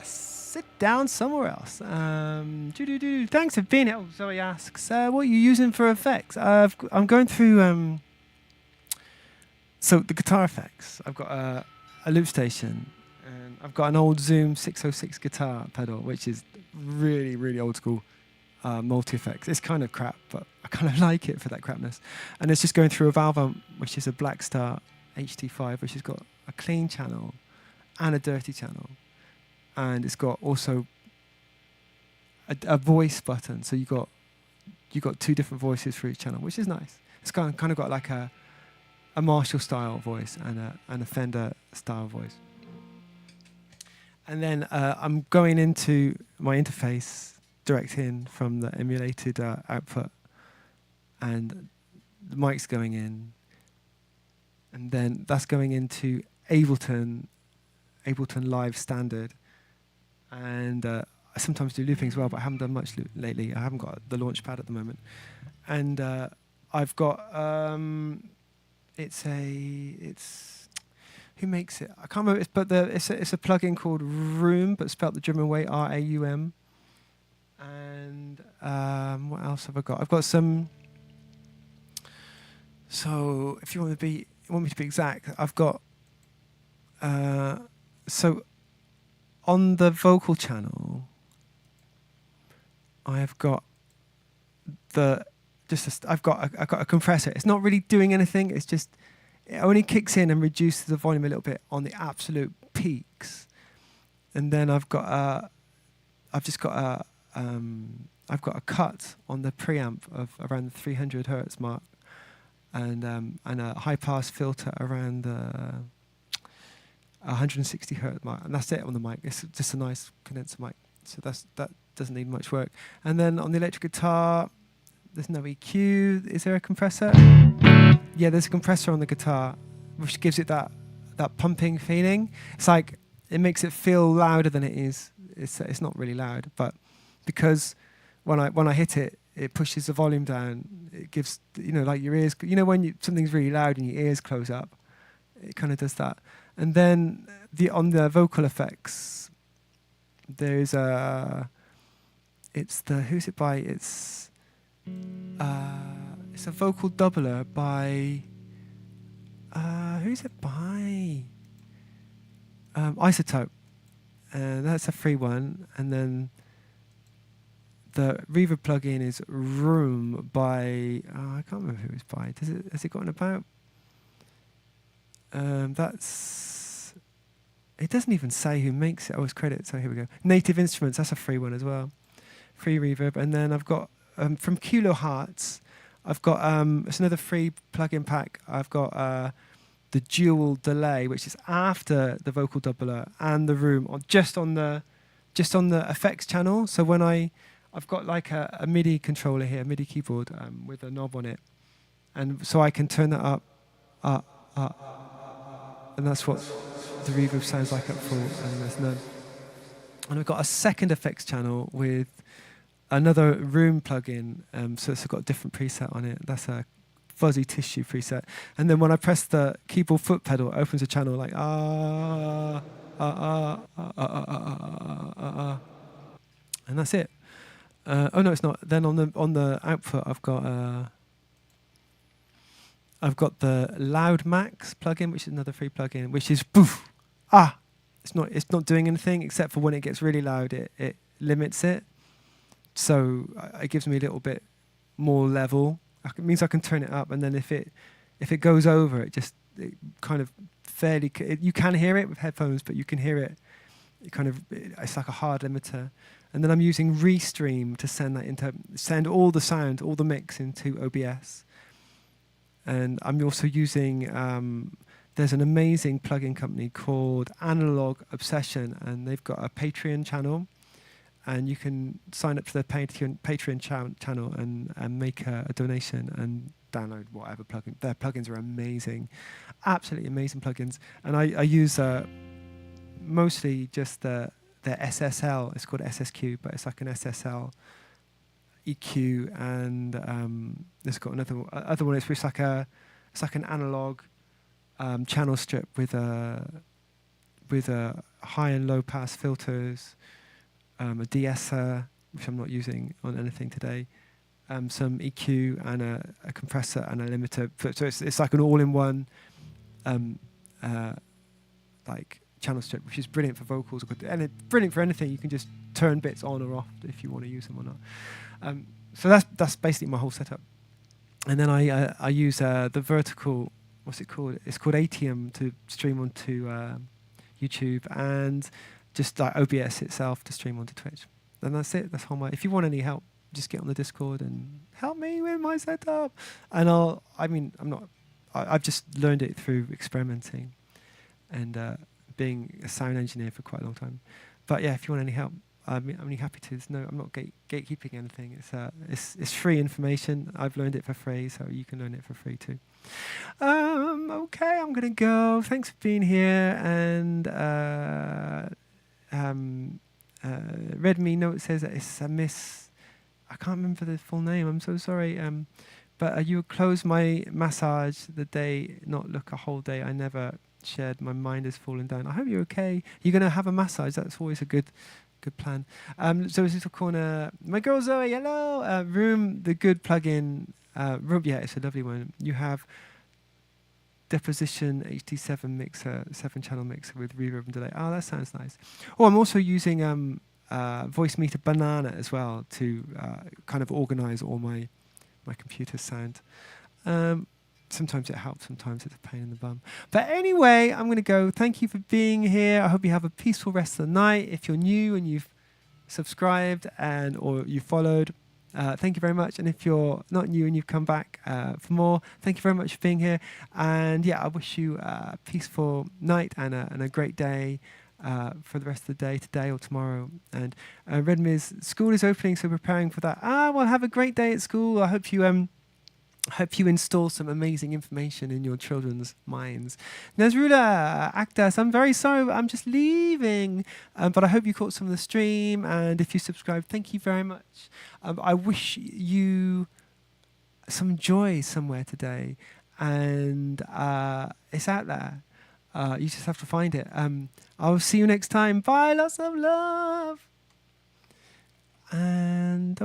sit down somewhere else. Thanks for being here. Oh, Zoe asks, what are you using for effects? I'm going through so the guitar effects. I've got a Loopstation, and I've got an old Zoom 606 guitar pedal, which is really, really old school multi-effects. It's kind of crap, but I kind of like it for that crapness. And it's just going through a valve amp, which is a Blackstar HT5, which has got a clean channel and a dirty channel. And it's got also a voice button, so you got two different voices for each channel, which is nice. It's kind of got like a Marshall style voice and a Fender style voice. And then I'm going into my interface direct in from the emulated output, and the mic's going in, and then that's going into Ableton Live Standard. And I sometimes do looping as well, but I haven't done much lately. I haven't got the launch pad at the moment. And I've got, who makes it? I can't remember, but it's a plugin called Room, but spelled the German way, RAUM. And what else have I got? I've got some, so if you want me to be exact, I've got, so on the vocal channel, I've got I've got a compressor. It's not really doing anything. It's just, it only kicks in and reduces the volume a little bit on the absolute peaks. And then I've got a cut on the preamp of around the 300 hertz mark, and a high pass filter around the 160 hertz mark, and that's it on the mic. It's just a nice condenser mic, so that doesn't need much work. And then on the electric guitar, there's no EQ. Is there a compressor? Yeah, there's a compressor on the guitar, which gives it that pumping feeling. It's like, it makes it feel louder than it is. It's not really loud, but because when I hit it, it pushes the volume down. It gives, like your ears, when something's really loud and your ears close up, it kind of does that. And then on the vocal effects, there's who's it by? It's a vocal doubler by, who's it by? Isotope. And that's a free one. And then the reverb plugin is Room by, I can't remember who it's by. Has it got an about? It doesn't even say who makes it. Oh, it's credit. So here we go. Native Instruments. That's a free one as well. Free reverb. And then I've got from Kilohertz. I've got it's another free plugin pack. I've got the dual delay, which is after the vocal doubler and the Room, just on the effects channel. So when I've got like a MIDI controller here, MIDI keyboard with a knob on it, and so I can turn that up, and that's what the reverb sounds like at full, and there's none. And I've got a second effects channel with another Room plugin, so it's got a different preset on it. That's a fuzzy tissue preset. And then when I press the keyboard foot pedal, it opens a channel like and that's it. Oh no, it's not. Then on the output, I've got the Loud Max plugin, which is another free plugin, which is poof. It's not doing anything except for when it gets really loud, it limits it. So it gives me a little bit more level. It means I can turn it up, and then if it goes over, it kind of fairly. You can hear it with headphones, but you can hear it. It's like a hard limiter. And then I'm using Restream to send all the sound, all the mix into OBS. And I'm also using, there's an amazing plugin company called Analog Obsession, and they've got a Patreon channel, and you can sign up to their Patreon channel and make a donation and download whatever plugin. Their plugins are amazing, absolutely amazing plugins. And I use mostly just the SSL. It's called SSQ, but it's like an SSL EQ, and there's got other one. It's like an analog channel strip with a high and low pass filters, a de-esser, which I'm not using on anything today, some EQ and a compressor and a limiter. So it's like an all-in-one like channel strip, which is brilliant for vocals, and it's brilliant for anything. You can just turn bits on or off if you want to use them or not. So that's basically my whole setup. And then I use the vertical, what's it called? It's called ATM to stream onto YouTube, and just like OBS itself to stream onto Twitch. And that's it. That's all my. If you want any help, just get on the Discord and help me with my setup. And I've just learned it through experimenting and being a sound engineer for quite a long time. But yeah, if you want any help, I'm really happy to. I'm not gatekeeping anything. It's free information. I've learned it for free, so you can learn it for free too. Okay, I'm gonna go. Thanks for being here. And Red Me Note says that it's a miss. I can't remember the full name. I'm so sorry. But you close my massage the day, not look a whole day. I never shared. My mind is falling down. I hope you're okay. You're gonna have a massage. That's always a good plan. So this little corner. My girl Zoe, hello. Room, the good plugin. Room, yeah, it's a lovely one. You have Deposition HD7 mixer, 7-channel mixer with reverb and delay. Oh, that sounds nice. Oh, I'm also using Voice Meter Banana as well to kind of organize all my computer sound. Sometimes it helps, sometimes it's a pain in the bum. But anyway, I'm going to go. Thank you for being here. I hope you have a peaceful rest of the night. If you're new and you've subscribed or you followed, thank you very much. And if you're not new and you've come back for more, thank you very much for being here. And yeah, I wish you a peaceful night and a great day for the rest of the day, today or tomorrow. And Red Miz, school is opening, so preparing for that. Well, have a great day at school. I hope you install some amazing information in your children's minds. Nazrula, Akdas, I'm very sorry, I'm just leaving. But I hope you caught some of the stream, and if you subscribed, thank you very much. I wish you some joy somewhere today, and it's out there. You just have to find it. I'll see you next time. Bye, lots of love. And